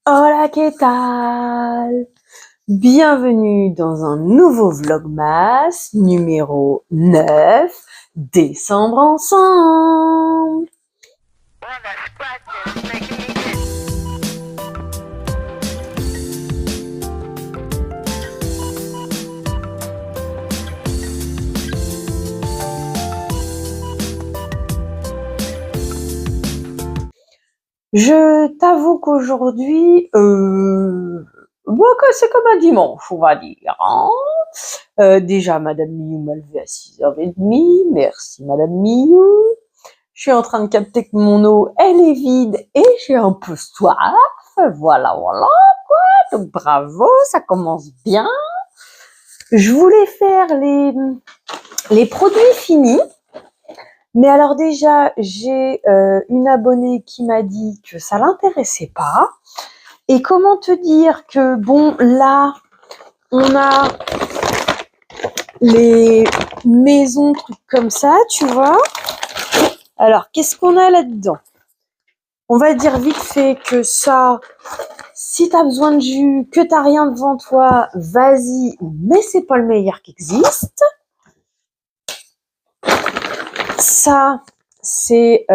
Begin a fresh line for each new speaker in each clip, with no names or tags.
Hola, ¿qué tal? Bienvenue dans un nouveau Vlogmas numéro 9, décembre ensemble. Je t'avoue qu'aujourd'hui, que c'est comme un dimanche, on va dire, hein. Déjà, Madame Miou m'a levé à 6h30. Merci, Madame Miou. Je suis en train de capter que mon eau, elle est vide et j'ai un peu soif. Voilà, voilà, quoi. Donc, bravo, ça commence bien. Je voulais faire les produits finis. Mais alors déjà, j'ai une abonnée qui m'a dit que ça l'intéressait pas. Et comment te dire que, bon, là, on a les maisons, trucs comme ça, tu vois. Alors, qu'est-ce qu'on a là-dedans? On va dire vite fait que ça, si t'as besoin de jus, que t'as rien devant toi, vas-y, mais c'est pas le meilleur qui existe. Ça, c'est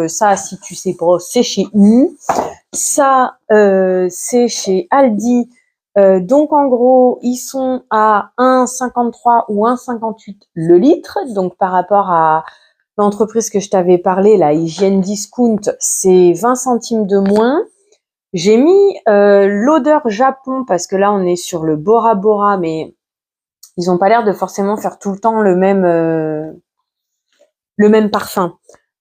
ça, si tu sais pas, c'est chez U. Ça, c'est chez Aldi. Donc en gros, ils sont à 1,53 ou 1,58 le litre. Donc par rapport à l'entreprise que je t'avais parlé, la Hygiène Discount, c'est 20 centimes de moins. J'ai mis l'odeur Japon parce que là on est sur le Bora Bora, mais ils ont pas l'air de forcément faire tout le temps le même parfum.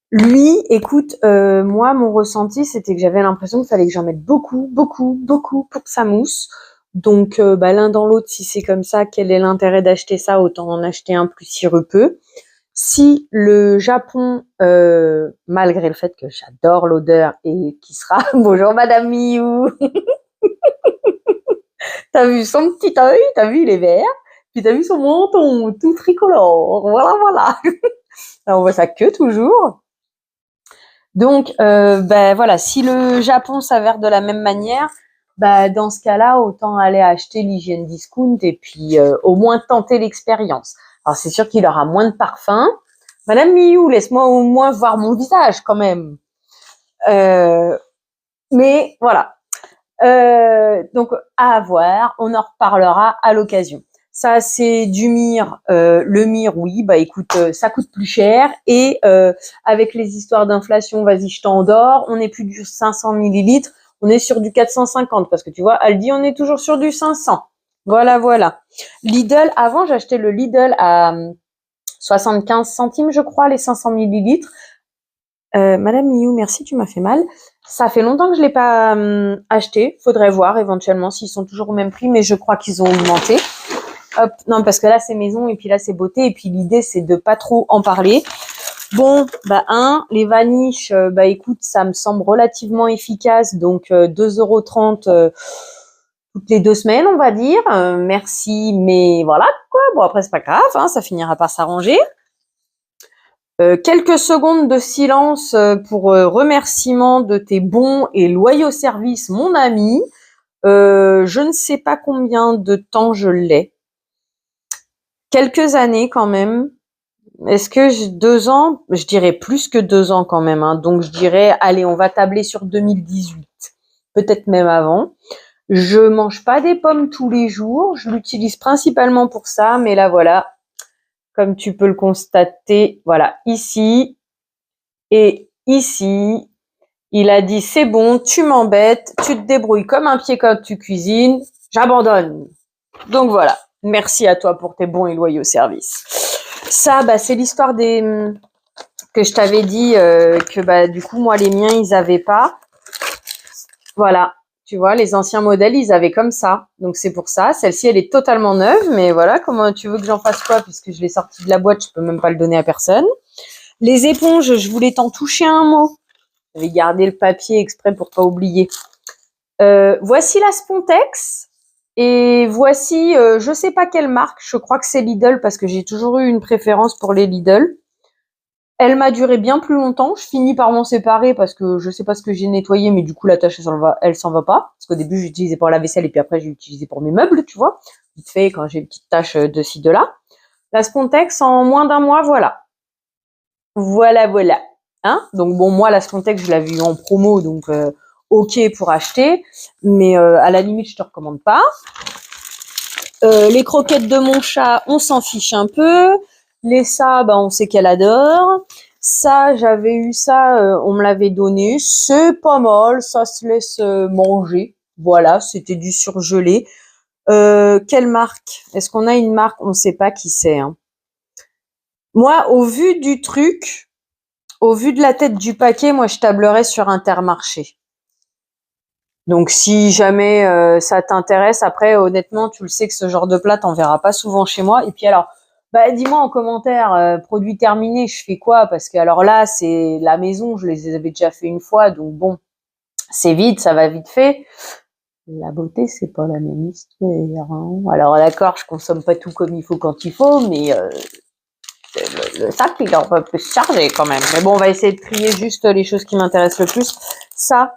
Lui, écoute, moi, mon ressenti, c'était que j'avais l'impression qu'il fallait que j'en mette beaucoup, beaucoup, beaucoup pour que ça mousse. Donc, l'un dans l'autre, si c'est comme ça, quel est l'intérêt d'acheter ça? Autant en acheter un plus sirupeux. Si le Japon, malgré le fait que j'adore l'odeur et qui sera bonjour Madame Miou, t'as vu son petit œil, t'as vu il est vert, puis t'as vu son menton tout tricolore, voilà voilà. Alors, on voit sa queue toujours. Donc, voilà, si le Japon s'avère de la même manière, dans ce cas-là, autant aller acheter l'hygiène discount et puis au moins tenter l'expérience. Alors, c'est sûr qu'il aura moins de parfum. Madame Miou, laisse-moi au moins voir mon visage quand même. Mais voilà. Donc, à voir, on en reparlera à l'occasion. Ça, c'est du myrrhe. Le myrrhe, oui, écoute, ça coûte plus cher. Et avec les histoires d'inflation, vas-y, je t'endors. On n'est plus du 500 millilitres, on est sur du 450. Parce que tu vois, Aldi, on est toujours sur du 500. Voilà, voilà. Lidl, avant, j'achetais le Lidl à 75 centimes, je crois, les 500 millilitres. Madame Miou, merci, tu m'as fait mal. Ça fait longtemps que je l'ai pas acheté. Faudrait voir éventuellement s'ils sont toujours au même prix, mais je crois qu'ils ont augmenté. Hop, non, parce que là c'est maison et puis là c'est beauté et puis l'idée c'est de pas trop en parler. Bon, les vaniches, écoute, ça me semble relativement efficace, donc 2,30 € toutes les 2 semaines, on va dire. Merci, mais voilà quoi. Bon après c'est pas grave, hein, ça finira par s'arranger. Quelques secondes de silence pour remerciement de tes bons et loyaux services, mon ami. Je ne sais pas combien de temps je l'ai. Quelques années quand même. Est-ce que 2 ans? Je dirais plus que 2 ans quand même. Hein. Donc je dirais, allez, on va tabler sur 2018. Peut-être même avant. Je mange pas des pommes tous les jours. Je l'utilise principalement pour ça. Mais là, voilà. Comme tu peux le constater, voilà, ici et ici. Il a dit, c'est bon, tu m'embêtes, tu te débrouilles comme un pied quand tu cuisines, j'abandonne. Donc voilà, merci à toi pour tes bons et loyaux services. Ça, c'est l'histoire que je t'avais dit que du coup, moi, les miens, ils avaient pas. Voilà, tu vois, les anciens modèles, ils avaient comme ça. Donc c'est pour ça. Celle-ci, elle est totalement neuve, mais voilà, comment tu veux que j'en fasse quoi? Puisque je l'ai sortie de la boîte, je peux même pas le donner à personne. Les éponges, je voulais t'en toucher un mot. J'avais gardé le papier exprès pour pas oublier. Voici la Spontex et voici, je sais pas quelle marque, je crois que c'est Lidl parce que j'ai toujours eu une préférence pour les Lidl. Elle m'a duré bien plus longtemps. Je finis par m'en séparer parce que je sais pas ce que j'ai nettoyé, mais du coup la tâche elle s'en va pas. Parce qu'au début j'utilisais pour la vaisselle et puis après j'ai utilisé pour mes meubles, tu vois. Vite fait quand j'ai une petite tâche de ci de là. La Spontex en moins d'un mois, voilà. Voilà. Hein, donc bon, moi la Spontex je l'avais eu en promo, donc ok pour acheter, mais à la limite je te recommande pas. Les croquettes de mon chat, on s'en fiche un peu. Les ça, bah, on sait qu'elle adore. Ça, j'avais eu ça, on me l'avait donné. C'est pas mal, ça se laisse manger. Voilà, c'était du surgelé. Quelle marque? Est-ce qu'on a une marque? On sait pas qui c'est. Hein. Moi, au vu du truc, au vu de la tête du paquet, moi, je tablerais sur Intermarché. Donc, si jamais ça t'intéresse, après, honnêtement, tu le sais que ce genre de plat, t'en verras pas souvent chez moi. Et puis alors, bah, dis-moi en commentaire, produit terminé, je fais quoi? Parce que alors là, c'est la maison, je les avais déjà fait une fois, donc bon, c'est vite, ça va vite fait. La beauté, c'est pas la même histoire. Hein. Alors d'accord, je consomme pas tout comme il faut quand il faut, mais le sac, il est un peu plus chargé quand même. Mais bon, on va essayer de trier juste les choses qui m'intéressent le plus. Ça,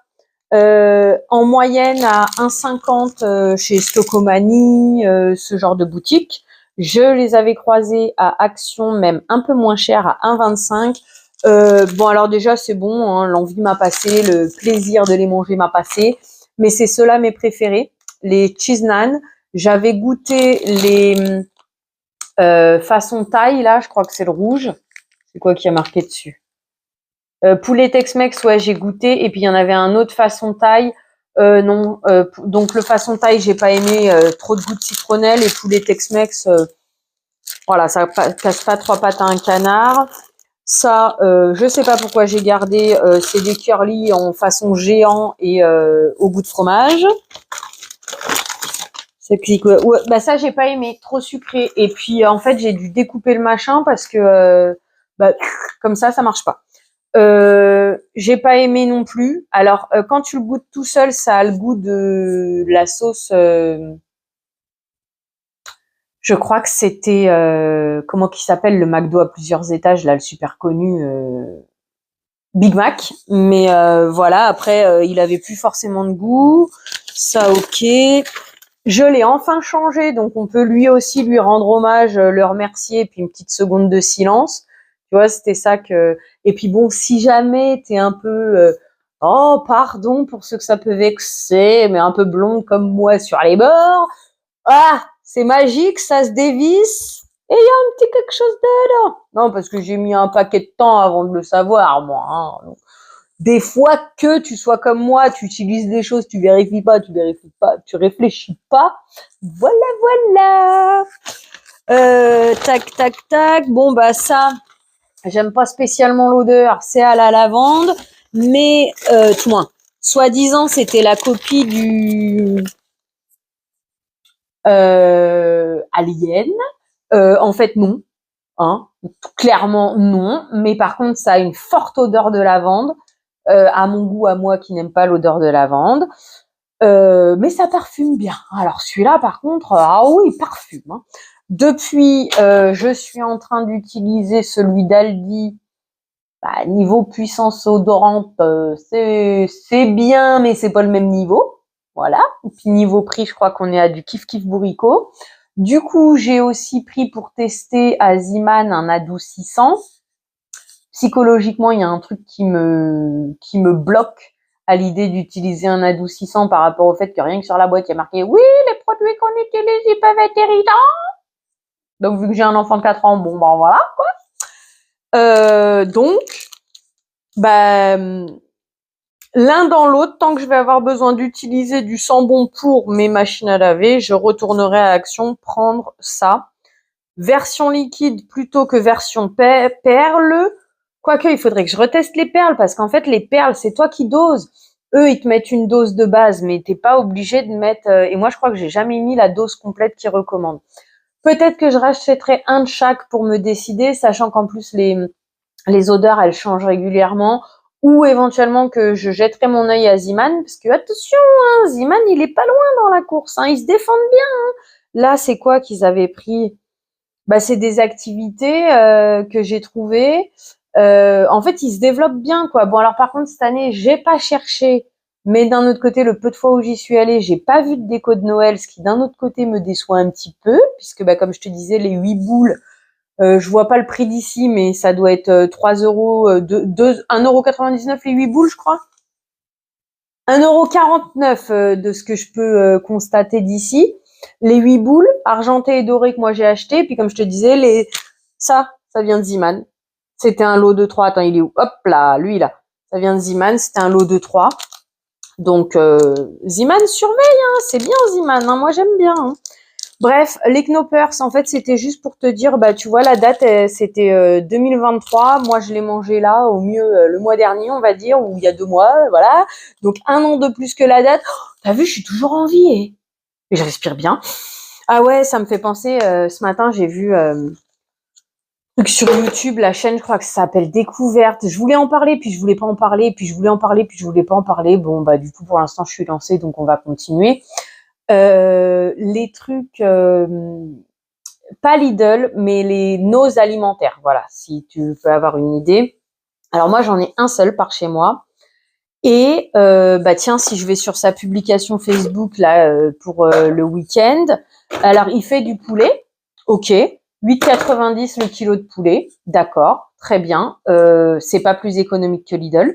en moyenne à 1,50 chez Stocomanie, ce genre de boutique. Je les avais croisés à Action, même un peu moins cher, à 1,25. Bon, alors déjà, c'est bon, hein, l'envie m'a passé, le plaisir de les manger m'a passé. Mais c'est ceux-là mes préférés, les cheese naan. J'avais goûté les façon taille, là, je crois que c'est le rouge. C'est quoi qui a marqué dessus? Poulet Tex-Mex, ouais, j'ai goûté. Et puis, il y en avait un autre façon taille. Non, donc le façon taille, j'ai pas aimé. Trop de goût de citronnelle. Et poulet Tex-Mex, voilà, ça casse pas trois pattes à un canard. Ça, je sais pas pourquoi j'ai gardé. C'est des curly en façon géant et au goût de fromage. C'est clic. Ouais, bah ça, j'ai pas aimé. Trop sucré. Et puis, en fait, j'ai dû découper le machin parce que bah, comme ça marche pas. J'ai pas aimé non plus. Alors, quand tu le goûtes tout seul, ça a le goût de la sauce. Je crois que c'était comment qui s'appelle le McDo à plusieurs étages, là, le super connu Big Mac. Mais voilà, après, il avait plus forcément de goût. Ça, ok. Je l'ai enfin changé, donc on peut lui aussi lui rendre hommage, le remercier, puis une petite seconde de silence. Tu vois, c'était ça que. Et puis bon, si jamais t'es un peu, oh pardon pour ceux que ça peut vexer, mais un peu blonde comme moi sur les bords, ah, c'est magique, ça se dévisse et il y a un petit quelque chose dedans. Non, parce que j'ai mis un paquet de temps avant de le savoir, moi. Hein. Des fois que tu sois comme moi, tu utilises des choses, tu vérifies pas, tu réfléchis pas. Voilà. Tac. Bon bah ça, j'aime pas spécialement l'odeur. C'est à la lavande, mais tout moins. Soi-disant, c'était la copie du Alien. En fait, non. Hein, clairement non. Mais par contre, ça a une forte odeur de lavande. À mon goût, à moi qui n'aime pas l'odeur de lavande. Mais ça parfume bien. Alors celui-là, par contre, ah oui, il parfume. Hein. Depuis, je suis en train d'utiliser celui d'Aldi. Bah, niveau puissance odorante, c'est bien, mais c'est pas le même niveau. Voilà. Et puis niveau prix, je crois qu'on est à du kiff bourricot. Du coup, j'ai aussi pris pour tester à Ziman un adoucissant. Psychologiquement, il y a un truc qui me bloque à l'idée d'utiliser un adoucissant par rapport au fait que rien que sur la boîte, il y a marqué oui, les produits qu'on utilise, ils peuvent être irritants. Donc, vu que j'ai un enfant de 4 ans, bon, ben voilà, quoi. Donc, l'un dans l'autre, tant que je vais avoir besoin d'utiliser du sambon pour mes machines à laver, je retournerai à Action prendre ça. Version liquide plutôt que version perle. Quoique, il faudrait que je reteste les perles parce qu'en fait, les perles, c'est toi qui doses. Eux, ils te mettent une dose de base, mais t'es pas obligé de mettre. Et moi, je crois que j'ai jamais mis la dose complète qu'ils recommandent. Peut-être que je rachèterai un de chaque pour me décider, sachant qu'en plus les odeurs, elles changent régulièrement. Ou éventuellement que je jetterai mon œil à Ziman, parce que attention, hein, Ziman, il est pas loin dans la course, hein, ils se défendent bien. Hein. Là, c'est quoi qu'ils avaient pris? Bah, c'est des activités que j'ai trouvées. En fait, il se développe bien, quoi. Bon, alors par contre, cette année, j'ai pas cherché, mais d'un autre côté, le peu de fois où j'y suis allée, j'ai pas vu de déco de Noël, ce qui d'un autre côté me déçoit un petit peu, puisque bah, comme je te disais, les 8 boules, je vois pas le prix d'ici, mais ça doit être 3 euros, 1,99 € les 8 boules, je crois. 1,49 € de ce que je peux constater d'ici. Les 8 boules, argentées et dorées que moi j'ai acheté, puis comme je te disais, ça vient de Ziman. C'était un lot de 3. Attends, il est où? Hop là, lui là. Ça vient de Ziman, c'était un lot de 3. Donc, Ziman surveille, hein, c'est bien Ziman, hein, moi j'aime bien. Hein. Bref, les Knoppers, en fait, c'était juste pour te dire, bah tu vois, la date, c'était 2023. Moi, je l'ai mangé là, au mieux, le mois dernier, on va dire, ou il y a 2 mois, voilà. Donc, 1 an de plus que la date. Oh, t'as vu, je suis toujours en vie, et je respire bien. Ah ouais, ça me fait penser, ce matin, j'ai vu... truc sur YouTube, la chaîne, je crois que ça s'appelle Découverte. Je voulais en parler, puis je voulais pas en parler, puis je voulais en parler, puis je voulais pas en parler. Bon, bah du coup, pour l'instant, je suis lancée, donc on va continuer. Les trucs, pas Lidl, mais les nos alimentaires. Voilà, si tu peux avoir une idée. Alors moi, j'en ai un seul par chez moi. Et bah tiens, si je vais sur sa publication Facebook là pour le week-end, alors il fait du poulet, ok, 8,90 le kilo de poulet, d'accord, très bien, c'est pas plus économique que Lidl.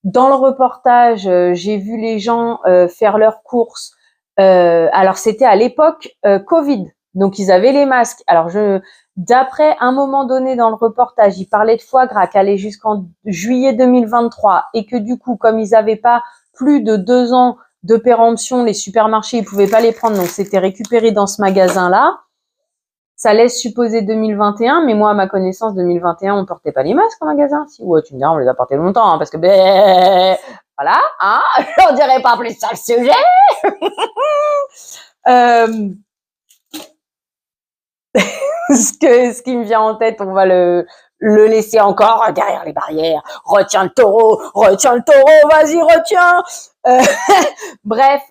Dans le reportage, j'ai vu les gens faire leurs courses. Alors c'était à l'époque Covid, donc ils avaient les masques. Alors d'après un moment donné dans le reportage, ils parlaient de foie gras qui allait jusqu'en juillet 2023 et que du coup, comme ils n'avaient pas plus de 2 ans de péremption, les supermarchés ils pouvaient pas les prendre, donc c'était récupéré dans ce magasin-là. Ça laisse supposer 2021, mais moi, à ma connaissance, 2021, on portait pas les masques en magasin. Si, ouais, tu me diras, on les a portés longtemps, hein, parce que, voilà, hein, on dirait pas plus sur le sujet. Ce qui me vient en tête, on va le laisser encore derrière les barrières. Retiens le taureau, vas-y, retiens. Bref,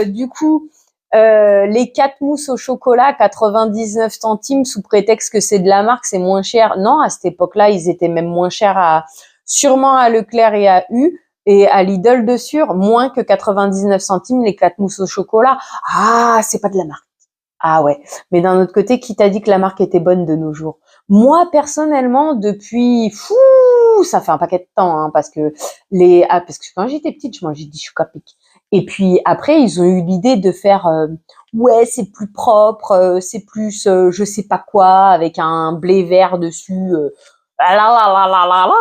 du coup, les 4 mousses au chocolat, 99 centimes, sous prétexte que c'est de la marque, c'est moins cher. Non, à cette époque-là, ils étaient même moins chers sûrement à Leclerc et à U. Et à Lidl de sûr, moins que 99 centimes les 4 mousses au chocolat. Ah, c'est pas de la marque. Ah ouais, mais d'un autre côté, qui t'a dit que la marque était bonne de nos jours? Moi, personnellement, depuis ça fait un paquet de temps, hein, parce que quand j'étais petite, je mangeais des choux à pic. Et puis après, ils ont eu l'idée de faire ouais, c'est plus propre, c'est plus je sais pas quoi, avec un blé vert dessus. La la la la la la la la.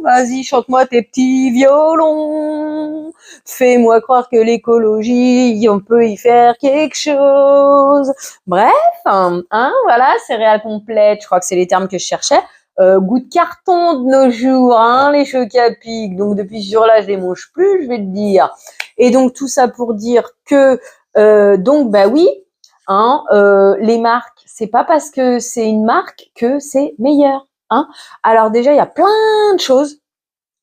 Vas-y, chante-moi tes petits violons. Fais-moi croire que l'écologie, on peut y faire quelque chose. Bref, hein, voilà, céréales complètes, je crois que c'est les termes que je cherchais. Goût de carton de nos jours, hein, les chocs à pic. Donc depuis ce jour-là, je les mange plus, je vais te dire. Et donc tout ça pour dire que, donc bah oui, hein, les marques, c'est pas parce que c'est une marque que c'est meilleur. Hein. Alors déjà, il y a plein de choses.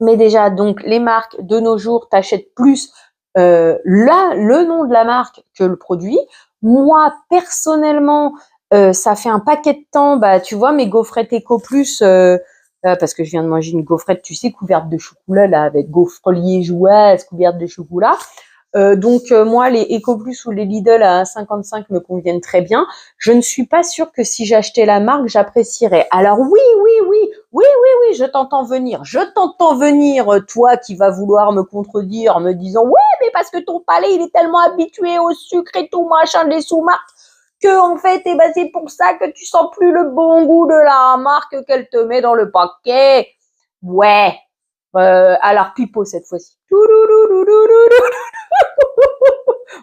Mais déjà, donc, les marques, de nos jours, t'achètes plus le nom de la marque que le produit. Moi, personnellement, ça fait un paquet de temps, bah, tu vois, mes gaufrettes Eco Plus, parce que je viens de manger une gaufrette, tu sais, couverte de chocolat, là, avec gaufre liégeoise, couverte de chocolat. Donc moi, les Eco Plus ou les Lidl à 1,55 me conviennent très bien. Je ne suis pas sûre que si j'achetais la marque, j'apprécierais. Alors oui, je t'entends venir. Je t'entends venir, toi qui vas vouloir me contredire en me disant ouais, mais parce que ton palais il est tellement habitué au sucre et tout machin des sous-marques que en fait, eh ben, c'est pour ça que tu sens plus le bon goût de la marque qu'elle te met dans le paquet. Ouais. Alors pipeau cette fois-ci.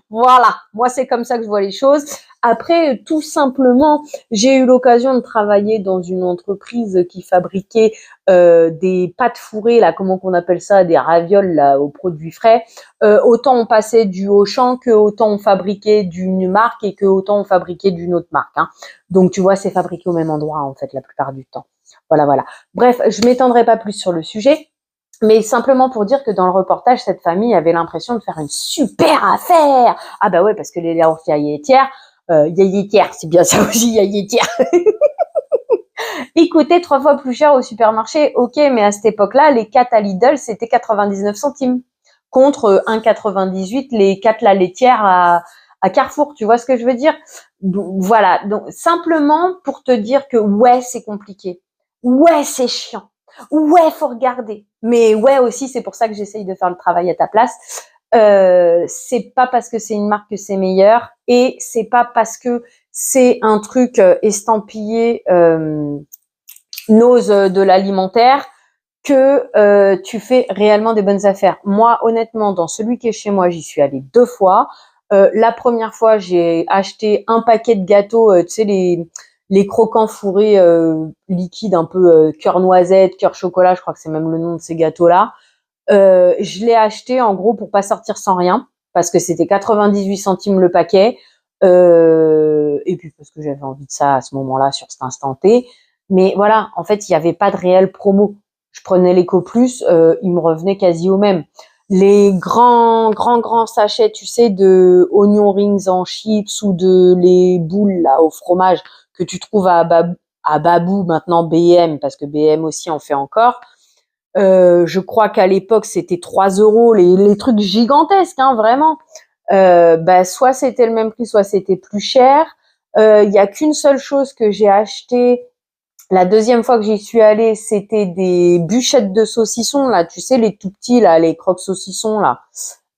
Voilà, moi c'est comme ça que je vois les choses. Après, tout simplement, j'ai eu l'occasion de travailler dans une entreprise qui fabriquait des pâtes fourrées, là, comment qu'on appelle ça, des ravioles là, aux produits frais. Autant on passait du Auchan que autant on fabriquait d'une marque et que autant on fabriquait d'une autre marque. Hein. Donc tu vois, c'est fabriqué au même endroit en fait la plupart du temps. Voilà. Bref, je m'étendrai pas plus sur le sujet. Mais simplement pour dire que dans le reportage, cette famille avait l'impression de faire une super affaire. Ah bah ouais, parce que les yaourts yaourtières, c'est bien ça aussi, yaourtières. Il coûtait 3 fois plus cher au supermarché. Ok, mais à cette époque-là, les 4 à Lidl, c'était 99 centimes. Contre 1,98 les 4 la laitière à Carrefour. Tu vois ce que je veux dire? Donc, voilà. Donc, simplement pour te dire que ouais, c'est compliqué. Ouais, c'est chiant. Ouais, faut regarder. Mais ouais aussi, c'est pour ça que j'essaye de faire le travail à ta place. C'est pas parce que c'est une marque que c'est meilleur et c'est pas parce que c'est un truc estampillé nose de l'alimentaire que tu fais réellement des bonnes affaires. Moi, honnêtement, dans celui qui est chez moi, j'y suis allée 2 fois. La première fois, j'ai acheté un paquet de gâteaux, tu sais, les croquants fourrés liquides, un peu cœur noisette, cœur chocolat, je crois que c'est même le nom de ces gâteaux-là. Je l'ai acheté en gros pour pas sortir sans rien, parce que c'était 98 centimes le paquet. Et puis parce que j'avais envie de ça à ce moment-là, sur cet instant T. Mais voilà, en fait, il n'y avait pas de réelle promo. Je prenais l'Eco Plus, il me revenait quasi au même. Les grands sachets, tu sais, de onion rings en chips ou de les boules là au fromage que tu trouves à Babou, maintenant BM, parce que BM aussi en fait encore. Je crois qu'à l'époque c'était 3 euros, les trucs gigantesques, hein, vraiment. Soit c'était le même prix, soit c'était plus cher. Il y a qu'une seule chose que j'ai acheté la deuxième fois que j'y suis allée, c'était des bûchettes de saucisson, là, tu sais, les tout petits, là, les croque saucissons, là.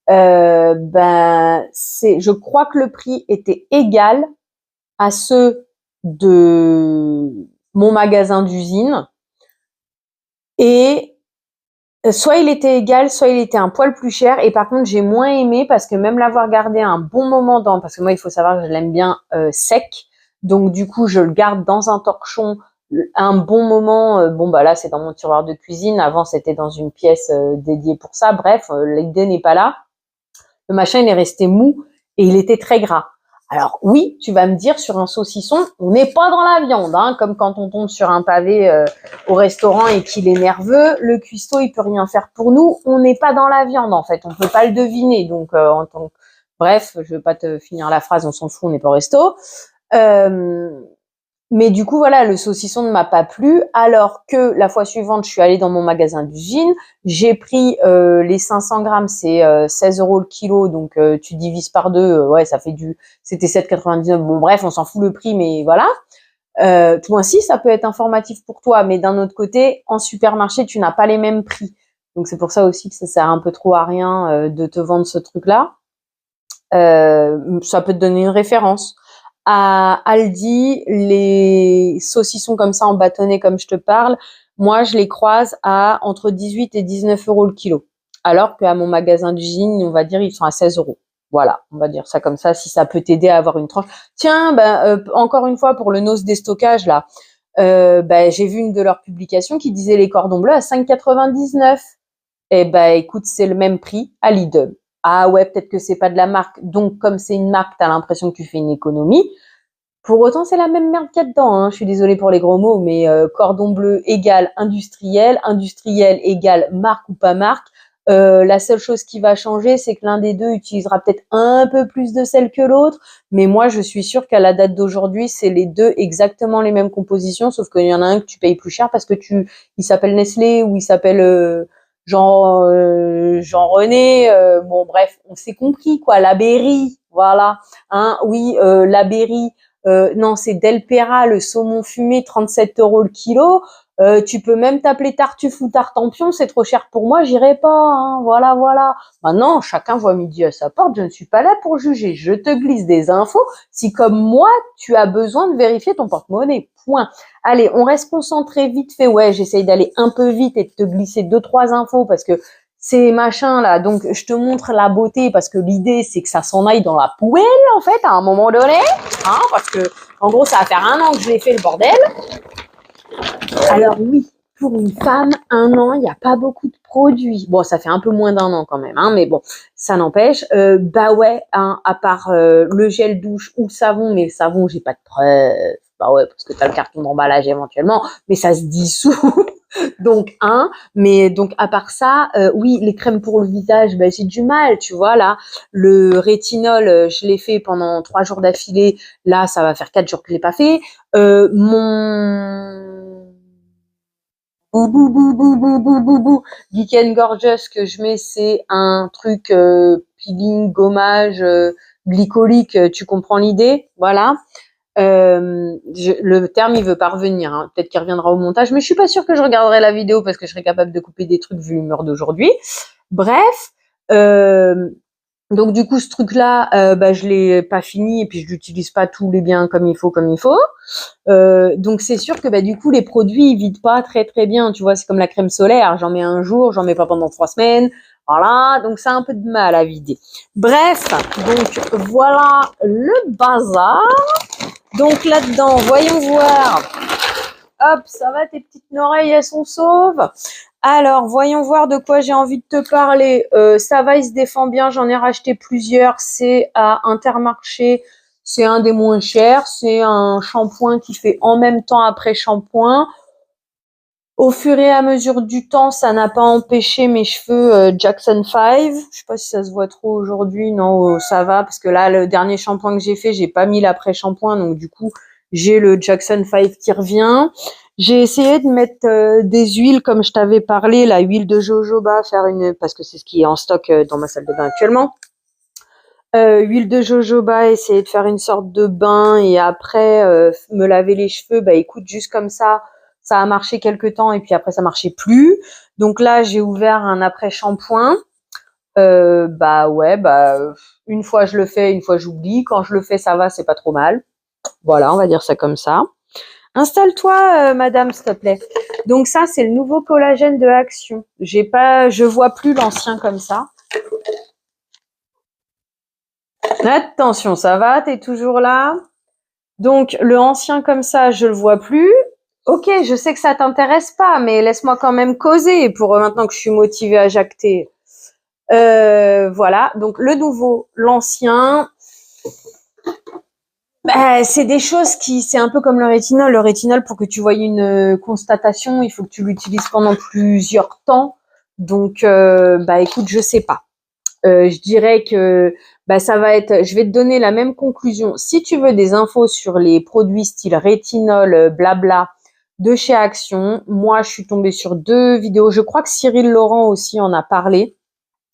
Je crois que le prix était égal à ceux de mon magasin d'usine. Et soit il était égal, soit il était un poil plus cher. Et par contre, j'ai moins aimé parce que même l'avoir gardé un bon moment parce que moi, il faut savoir que je l'aime bien sec. Donc du coup, je le garde dans un torchon un bon moment. Là, c'est dans mon tiroir de cuisine. Avant, c'était dans une pièce dédiée pour ça. Bref, l'idée n'est pas là. Le machin, il est resté mou et il était très gras. Alors oui, tu vas me dire, sur un saucisson, on n'est pas dans la viande, hein, comme quand on tombe sur un pavé au restaurant et qu'il est nerveux. Le cuistot, il peut rien faire pour nous. On n'est pas dans la viande, en fait. On peut pas le deviner. Donc, bref, je vais pas te finir la phrase. On s'en fout, on n'est pas au resto. Mais du coup, voilà, le saucisson ne m'a pas plu, alors que la fois suivante, je suis allée dans mon magasin d'usine, j'ai pris les 500 grammes, c'est 16 euros le kilo, donc tu divises par deux, ouais, ça fait c'était 7,99. Bon, bref, on s'en fout le prix, mais voilà. Tout ainsi, ça peut être informatif pour toi, mais d'un autre côté, en supermarché, tu n'as pas les mêmes prix. Donc c'est pour ça aussi que ça sert un peu trop à rien de te vendre ce truc-là. Ça peut te donner une référence. À Aldi, les saucissons comme ça en bâtonnet comme je te parle, moi je les croise à entre 18 et 19 euros le kilo. Alors qu'à mon magasin d'usine, on va dire, ils sont à 16 euros. Voilà, on va dire ça comme ça, si ça peut t'aider à avoir une tranche. Tiens, encore une fois, pour le NOS déstockage, là, j'ai vu une de leurs publications qui disait les cordons bleus à 5,99. Eh ben, écoute, c'est le même prix à Lidl. Ah ouais, peut-être que c'est pas de la marque. Donc, comme c'est une marque, t'as l'impression que tu fais une économie. Pour autant, c'est la même merde qu'il y a dedans, hein. Je suis désolée pour les gros mots, mais cordon bleu égale industriel, industriel égale marque ou pas marque. La seule chose qui va changer, c'est que l'un des deux utilisera peut-être un peu plus de sel que l'autre. Mais moi, je suis sûre qu'à la date d'aujourd'hui, c'est les deux exactement les mêmes compositions, sauf qu'il y en a un que tu payes plus cher parce que il s'appelle Nestlé ou il s'appelle Jean René, bon bref, on s'est compris quoi, la Berry, voilà, hein, oui, la Berry, non c'est Del Pera, le saumon fumé, 37 euros le kilo. Tu peux même t'appeler Tartuffe ou Tartempion, c'est trop cher pour moi, j'irai pas, hein, voilà. Maintenant, chacun voit midi à sa porte, je ne suis pas là pour juger, je te glisse des infos si comme moi, tu as besoin de vérifier ton porte-monnaie, point. Allez, on reste concentré vite fait, ouais, j'essaye d'aller un peu vite et de te glisser 2-3 infos parce que ces machins là, donc je te montre la beauté parce que l'idée c'est que ça s'en aille dans la poubelle en fait à un moment donné, hein, parce que en gros ça va faire 1 an que je l'ai fait le bordel. Alors oui, pour une femme, 1 an, il n'y a pas beaucoup de produits. Bon, ça fait un peu moins d'1 an quand même, hein, mais bon, ça n'empêche. Ouais, hein, à part le gel douche ou le savon, mais le savon, j'ai pas de preuve. Bah ouais, parce que t'as le carton d'emballage éventuellement, mais ça se dissout. Donc, mais donc à part ça, oui, les crèmes pour le visage, j'ai du mal, tu vois, là. Le rétinol, je l'ai fait pendant 3 jours d'affilée. Là, ça va faire 4 jours que je l'ai pas fait. Mon Bou, bou, bou, bou, bou, bou, bou, bou. Geek and Gorgeous que je mets, c'est un truc peeling, gommage, glycolique, tu comprends l'idée, voilà. Le terme, il veut pas revenir, hein. Peut-être qu'il reviendra au montage, mais je suis pas sûre que je regarderai la vidéo parce que je serais capable de couper des trucs vu l'humeur d'aujourd'hui. Bref, donc du coup ce truc-là, je l'ai pas fini et puis je l'utilise pas tous les biens comme il faut, donc c'est sûr que du coup les produits ils vident pas très très bien, tu vois, c'est comme la crème solaire, j'en mets un jour, j'en mets pas pendant 3 semaines, voilà, donc ça a un peu de mal à vider. Bref, donc voilà le bazar. Donc là-dedans, voyons voir. Hop, ça va, tes petites oreilles, elles sont sauves. Alors, voyons voir de quoi j'ai envie de te parler. Ça va, il se défend bien, j'en ai racheté plusieurs. C'est à Intermarché, c'est un des moins chers. C'est un shampoing qui fait en même temps après shampoing. Au fur et à mesure du temps, ça n'a pas empêché mes cheveux Jackson 5. Je sais pas si ça se voit trop aujourd'hui. Non, ça va parce que là, le dernier shampoing que j'ai fait, j'ai pas mis l'après-shampoing. Donc du coup, j'ai le Jackson 5 qui revient. J'ai essayé de mettre des huiles comme je t'avais parlé, la huile de jojoba, parce que c'est ce qui est en stock dans ma salle de bain actuellement. Huile de jojoba, essayer de faire une sorte de bain et après me laver les cheveux. Écoute, juste comme ça a marché quelques temps et puis après ça marchait plus. Donc là, j'ai ouvert un après-shampoing. Une fois je le fais, une fois j'oublie. Quand je le fais, ça va, c'est pas trop mal. Voilà, on va dire ça comme ça. Installe-toi, madame, s'il te plaît. Donc ça, c'est le nouveau collagène de Action. Je vois plus l'ancien comme ça. Attention, ça va, t'es toujours là? Donc, le ancien comme ça, je le vois plus. Ok, je sais que ça t'intéresse pas, mais laisse-moi quand même causer pour maintenant que je suis motivée à jacter. Voilà, donc le nouveau, l'ancien. C'est des choses c'est un peu comme le rétinol. Le rétinol, pour que tu voyes une constatation, il faut que tu l'utilises pendant plusieurs temps. Donc, écoute, je sais pas. Je dirais que ça va être, je vais te donner la même conclusion. Si tu veux des infos sur les produits style rétinol, blabla, de chez Action, moi je suis tombée sur 2 vidéos. Je crois que Cyril Laurent aussi en a parlé.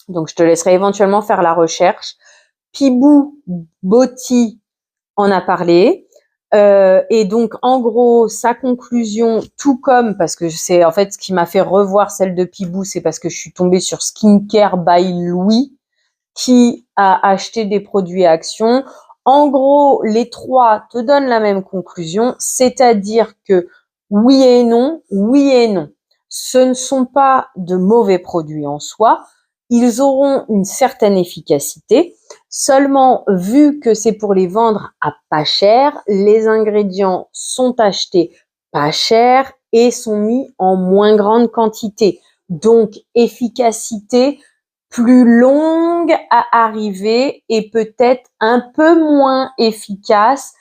Donc je te laisserai éventuellement faire la recherche. Pibou Botti en a parlé. Et donc, en gros, sa conclusion, tout comme, parce que c'est en fait ce qui m'a fait revoir celle de Pibou, c'est parce que je suis tombée sur Skincare by Louis, qui a acheté des produits à Action. En gros, les 3 te donnent la même conclusion, c'est-à-dire que oui et non, oui et non. Ce ne sont pas de mauvais produits en soi, ils auront une certaine efficacité. Seulement, vu que c'est pour les vendre à pas cher, les ingrédients sont achetés pas cher et sont mis en moins grande quantité. Donc, efficacité plus longue à arriver et peut-être un peu moins efficace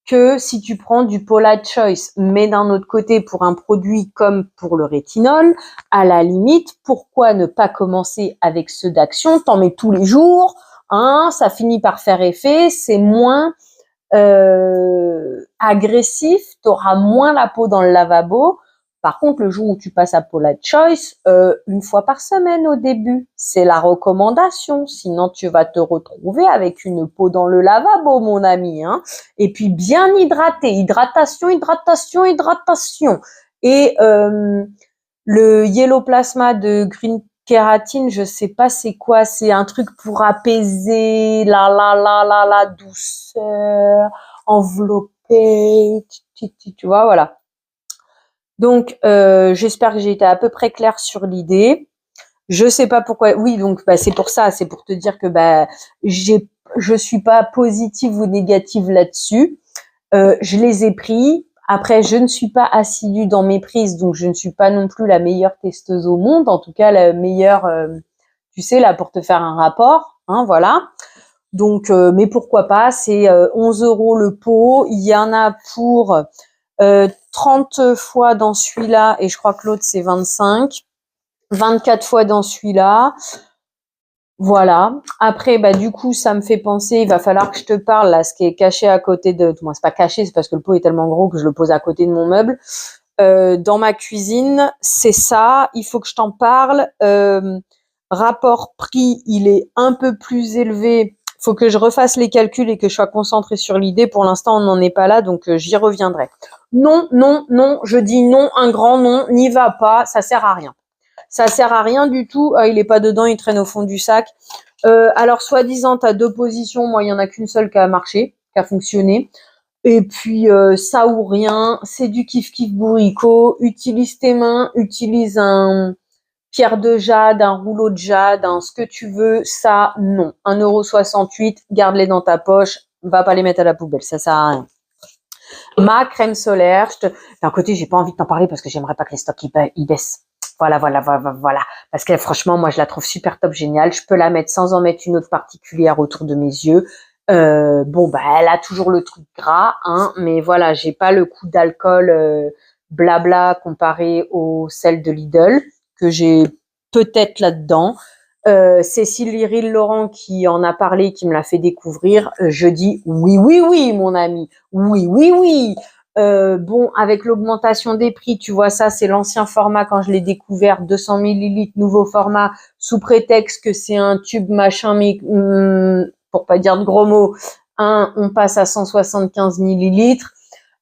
que si tu prends du Paula Choice. Mais d'un autre côté, pour un produit comme pour le rétinol, à la limite, pourquoi ne pas commencer avec ceux d'Action? T'en mets tous les jours, hein, ça finit par faire effet, c'est moins agressif, t'auras moins la peau dans le lavabo. Par contre, le jour où tu passes à Paula Choice, 1 fois par semaine au début, c'est la recommandation. Sinon, tu vas te retrouver avec une peau dans le lavabo, mon ami, hein. Et puis bien hydraté, hydratation, hydratation, hydratation. Et le Yellow Plasma de Green Kératine, je sais pas c'est quoi, c'est un truc pour apaiser la douceur, envelopper, tu vois, voilà. Donc, j'espère que j'ai été à peu près claire sur l'idée. Je sais pas pourquoi. Oui, donc c'est pour ça, c'est pour te dire que je suis pas positive ou négative là-dessus. Je les ai pris. Après, je ne suis pas assidue dans mes prises, donc je ne suis pas non plus la meilleure testeuse au monde. En tout cas, la meilleure, tu sais, là pour te faire un rapport, hein, voilà. Donc, mais pourquoi pas, c'est 11 € le pot. Il y en a pour 30 fois dans celui-là et je crois que l'autre c'est 25. 24 fois dans celui-là. Voilà. Après, du coup, ça me fait penser, il va falloir que je te parle, là, ce qui est caché à côté de, moi, c'est pas caché, c'est parce que le pot est tellement gros que je le pose à côté de mon meuble. dans ma cuisine, c'est ça. Il faut que je t'en parle. Rapport prix, il est un peu plus élevé. Faut que je refasse les calculs et que je sois concentrée sur l'idée. Pour l'instant, on n'en est pas là, donc j'y reviendrai. Non, non, non, je dis non, un grand non, n'y va pas, ça sert à rien. Ça sert à rien du tout. Il est pas dedans, il traîne au fond du sac. Alors, soi-disant, t'as 2 positions. Moi, il y en a qu'une seule qui a marché, qui a fonctionné. Et puis, ça ou rien, c'est du kiff-kiff bourricot. Utilise tes mains, utilise un pierre de jade, un rouleau de jade, ce que tu veux. Ça, non. 1,68 €, garde-les dans ta poche. Va pas les mettre à la poubelle, ça sert à rien. Ma crème solaire, d'un côté, j'ai pas envie de t'en parler parce que j'aimerais pas que les stocks ils baissent. Voilà. Parce que franchement, moi, je la trouve super top, géniale. Je peux la mettre sans en mettre une autre particulière autour de mes yeux. Elle a toujours le truc gras, hein, mais voilà, j'ai pas le coup d'alcool blabla comparé au sel de Lidl que j'ai peut-être là-dedans. Cécile Lyril Laurent qui en a parlé, qui me l'a fait découvrir, je dis oui, mon ami, oui. Avec l'augmentation des prix, tu vois, ça c'est l'ancien format quand je l'ai découvert, 200 millilitres, nouveau format, sous prétexte que c'est un tube machin, mais pour pas dire de gros mots, on passe à 175 millilitres.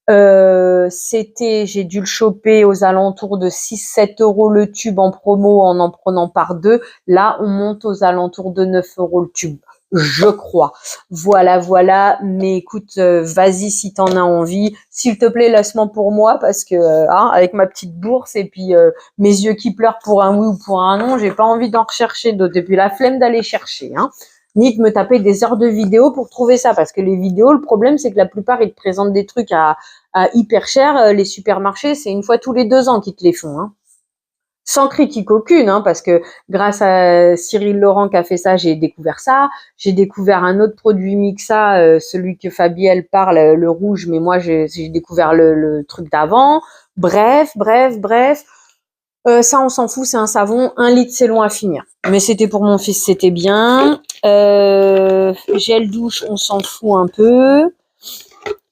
J'ai dû le choper aux alentours de 6-7 € le tube en promo en prenant par 2. Là, on monte aux alentours de 9 € le tube, je crois. Voilà. Mais écoute, vas-y si t'en as envie. S'il te plaît, laisse-moi pour moi parce que, avec ma petite bourse et puis mes yeux qui pleurent pour un oui ou pour un non, j'ai pas envie d'en rechercher d'autres. Et puis la flemme d'aller chercher, ni de me taper des heures de vidéos pour trouver ça, parce que les vidéos, le problème, c'est que la plupart, ils te présentent des trucs à hyper cher. Les supermarchés, c'est une fois tous les 2 ans qu'ils te les font, sans critique aucune, parce que grâce à Cyril Laurent qui a fait ça, j'ai découvert ça. J'ai découvert un autre produit Mixa, celui que Fabielle parle, le rouge, mais moi, j'ai découvert le truc d'avant. Bref. Ça, on s'en fout, c'est un savon. 1 litre, c'est long à finir. Mais c'était pour mon fils, c'était bien. Gel douche, on s'en fout un peu.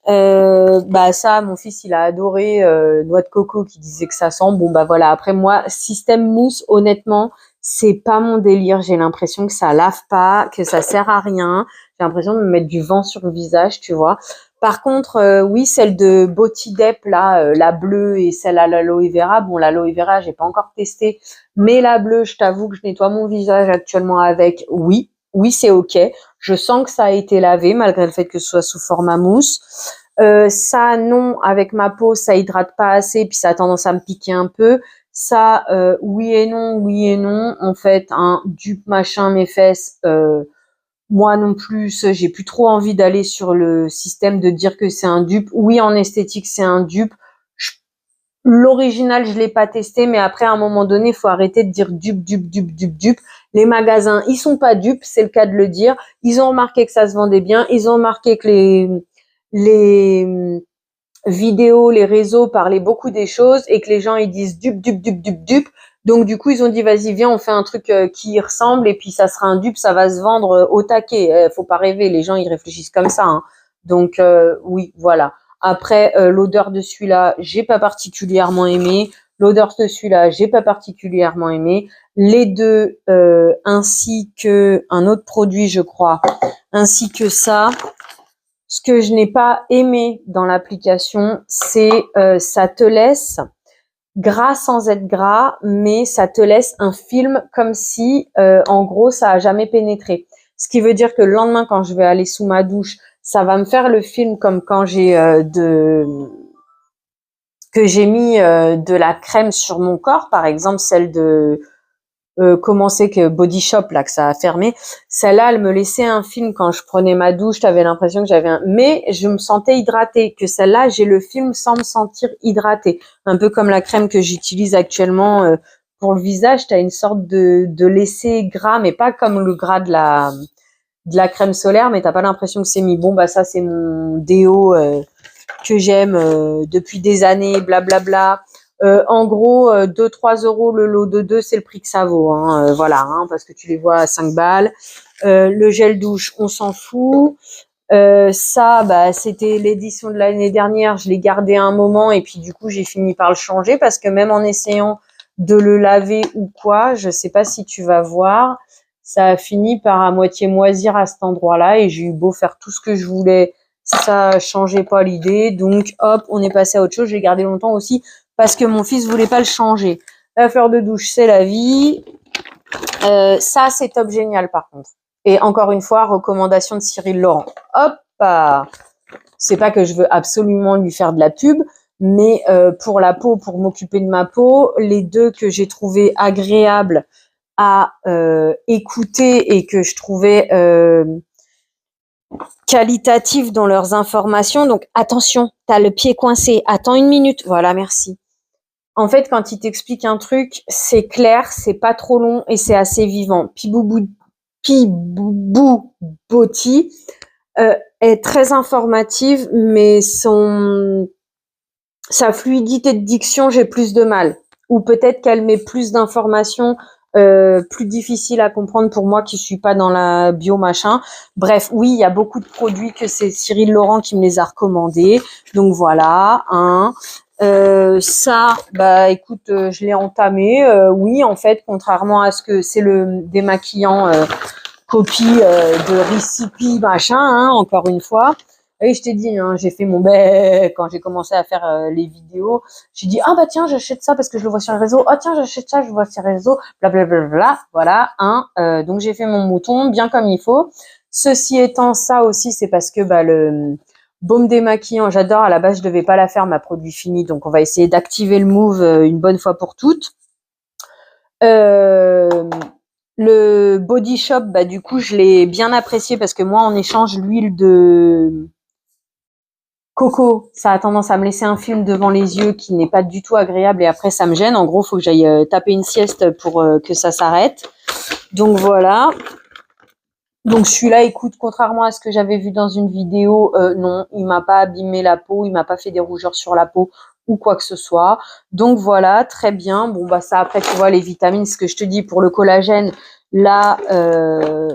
Ça, mon fils, il a adoré. Noix de coco qui disait que ça sent. Voilà. Après, moi, système mousse, honnêtement, c'est pas mon délire. J'ai l'impression que ça lave pas, que ça sert à rien. J'ai l'impression de me mettre du vent sur le visage, tu vois. Par contre, oui, celle de Botidep, là, la bleue et celle à l'aloe vera. L'aloe vera, j'ai pas encore testé. Mais la bleue, je t'avoue que je nettoie mon visage actuellement avec. Oui, c'est ok. Je sens que ça a été lavé, malgré le fait que ce soit sous format mousse. Ça, non, avec ma peau, ça hydrate pas assez, puis ça a tendance à me piquer un peu. Ça, oui et non. En fait, un dupe machin, mes fesses, moi non plus, j'ai plus trop envie d'aller sur le système de dire que c'est un dupe. Oui, en esthétique, c'est un dupe. L'original, je l'ai pas testé, mais après, à un moment donné, il faut arrêter de dire dupe. Les magasins, ils sont pas dupes, c'est le cas de le dire. Ils ont remarqué que ça se vendait bien. Ils ont remarqué que les vidéos, les réseaux parlaient beaucoup des choses et que les gens, ils disent dupe. Donc, du coup, ils ont dit, vas-y, viens, on fait un truc qui y ressemble et puis ça sera un dupe, ça va se vendre au taquet. Faut pas rêver, les gens, ils réfléchissent comme ça. Donc, oui, voilà. Après, l'odeur de celui-là, j'ai pas particulièrement aimé. L'odeur de celui-là, j'ai pas particulièrement aimé. Les deux, ainsi que un autre produit, je crois, ainsi que ça. Ce que je n'ai pas aimé dans l'application, c'est ça te laisse gras sans être gras, mais ça te laisse un film comme si, en gros, ça a jamais pénétré. Ce qui veut dire que le lendemain, quand je vais aller sous ma douche, ça va me faire le film comme quand j'ai mis de la crème sur mon corps, par exemple celle de comment c'est que Body Shop là que ça a fermé. Celle-là, elle me laissait un film quand je prenais ma douche. T'avais l'impression que mais je me sentais hydratée. Que celle-là, j'ai le film sans me sentir hydratée. Un peu comme la crème que j'utilise actuellement pour le visage. T'as une sorte de laisser gras, mais pas comme le gras de la crème solaire, mais t'as pas l'impression que c'est mis. Ça c'est mon déo que j'aime depuis des années, blablabla. En gros, 2-3 € le lot de 2, c'est le prix que ça vaut. Voilà, parce que tu les vois à 5 balles. Le gel douche, on s'en fout. Ça, bah, c'était l'édition de l'année dernière. Je l'ai gardé un moment et puis du coup, j'ai fini par le changer parce que même en essayant de le laver ou quoi, je sais pas si tu vas voir, ça a fini par à moitié moisir à cet endroit-là et j'ai eu beau faire tout ce que je voulais, ça changeait pas l'idée. Donc, hop, on est passé à autre chose. J'ai gardé longtemps aussi parce que mon fils voulait pas le changer. La fleur de douche, c'est la vie. Ça, c'est top génial par contre. Et encore une fois, recommandation de Cyril Laurent. Hop, c'est pas que je veux absolument lui faire de la pub, mais pour la peau, pour m'occuper de ma peau, les deux que j'ai trouvé agréables à écouter et que je trouvais qualitatifs dans leurs informations. Donc attention, t'as le pied coincé. Attends une minute. Voilà, merci. En fait, quand il t'explique un truc, c'est clair, c'est pas trop long et c'est assez vivant. Piboubou Botti est très informative, mais sa fluidité de diction, j'ai plus de mal. Ou peut-être qu'elle met plus d'informations plus difficiles à comprendre pour moi qui suis pas dans la bio machin. Bref, oui, il y a beaucoup de produits que c'est Cyril Laurent qui me les a recommandés. Donc voilà, ça, bah écoute, je l'ai entamé. Oui, en fait, contrairement à ce que c'est le démaquillant copie de Recipe machin, hein, encore une fois. Et je t'ai dit, hein, j'ai fait mon quand j'ai commencé à faire les vidéos. J'ai dit, ah bah tiens, j'achète ça parce que je le vois sur les réseaux. Ah tiens, j'achète ça, je le vois sur les réseaux. Blablabla. Voilà, hein. Donc j'ai fait mon mouton bien comme il faut. Ceci étant, ça aussi, c'est parce que bah, le baume démaquillant, j'adore. À la base, je devais pas la faire, ma produit fini. Donc on va essayer d'activer le move une bonne fois pour toutes. Le Body Shop, bah du coup, je l'ai bien apprécié parce que moi, en échange, l'huile de coco, ça a tendance à me laisser un film devant les yeux qui n'est pas du tout agréable et après, ça me gêne. En gros, il faut que j'aille taper une sieste pour que ça s'arrête. Donc voilà. Donc celui-là, écoute, contrairement à ce que j'avais vu dans une vidéo, non, il m'a pas abîmé la peau, il m'a pas fait des rougeurs sur la peau ou quoi que ce soit. Donc voilà, très bien. Bon bah ça après tu vois les vitamines, ce que je te dis pour le collagène, là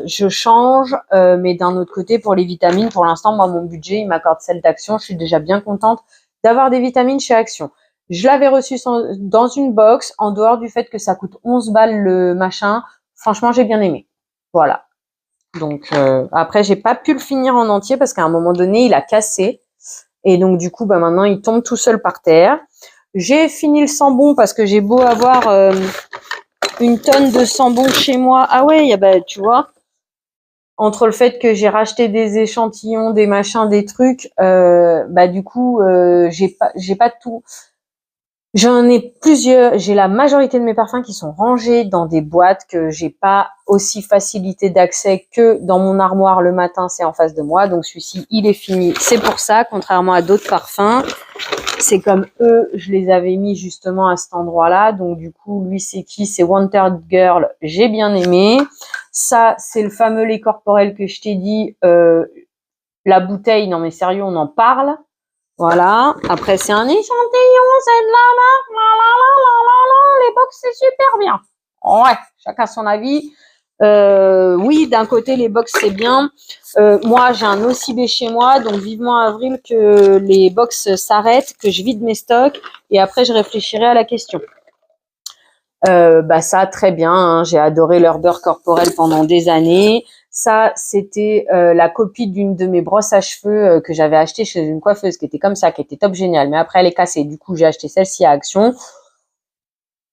je change, mais d'un autre côté pour les vitamines, pour l'instant moi mon budget il m'accorde celle d'Action. Je suis déjà bien contente d'avoir des vitamines chez Action. Je l'avais reçu dans une box, en dehors du fait que ça coûte 11 balles le machin. Franchement j'ai bien aimé. Voilà. Donc après j'ai pas pu le finir en entier parce qu'à un moment donné il a cassé et donc du coup bah maintenant il tombe tout seul par terre. J'ai fini le sambon parce que j'ai beau avoir une tonne de sambon chez moi. Ah ouais, y a, bah tu vois, entre le fait que j'ai racheté des échantillons, des machins, des trucs, bah du coup j'ai pas tout. J'en ai plusieurs, j'ai la majorité de mes parfums qui sont rangés dans des boîtes que j'ai pas aussi facilité d'accès que dans mon armoire le matin, c'est en face de moi. Donc celui-ci, il est fini. C'est pour ça, contrairement à d'autres parfums, c'est comme eux, je les avais mis justement à cet endroit-là. Donc du coup, lui, c'est qui? C'est Wanted Girl. J'ai bien aimé. Ça, c'est le fameux lait corporel que je t'ai dit. La bouteille, non mais sérieux, on en parle. Voilà. Après, c'est un échantillon, c'est de la marque. Les box, c'est super bien. Ouais, chacun son avis. Oui, d'un côté, les box, c'est bien. Moi, j'ai un OCB chez moi, donc vivement avril que les box s'arrêtent, que je vide mes stocks, et après, je réfléchirai à la question. Bah ça, très bien. Hein, j'ai adoré leur beurre corporel pendant des années. Ça, c'était la copie d'une de mes brosses à cheveux que j'avais acheté chez une coiffeuse qui était comme ça, qui était top géniale. Mais après, elle est cassée. Du coup, j'ai acheté celle-ci à Action.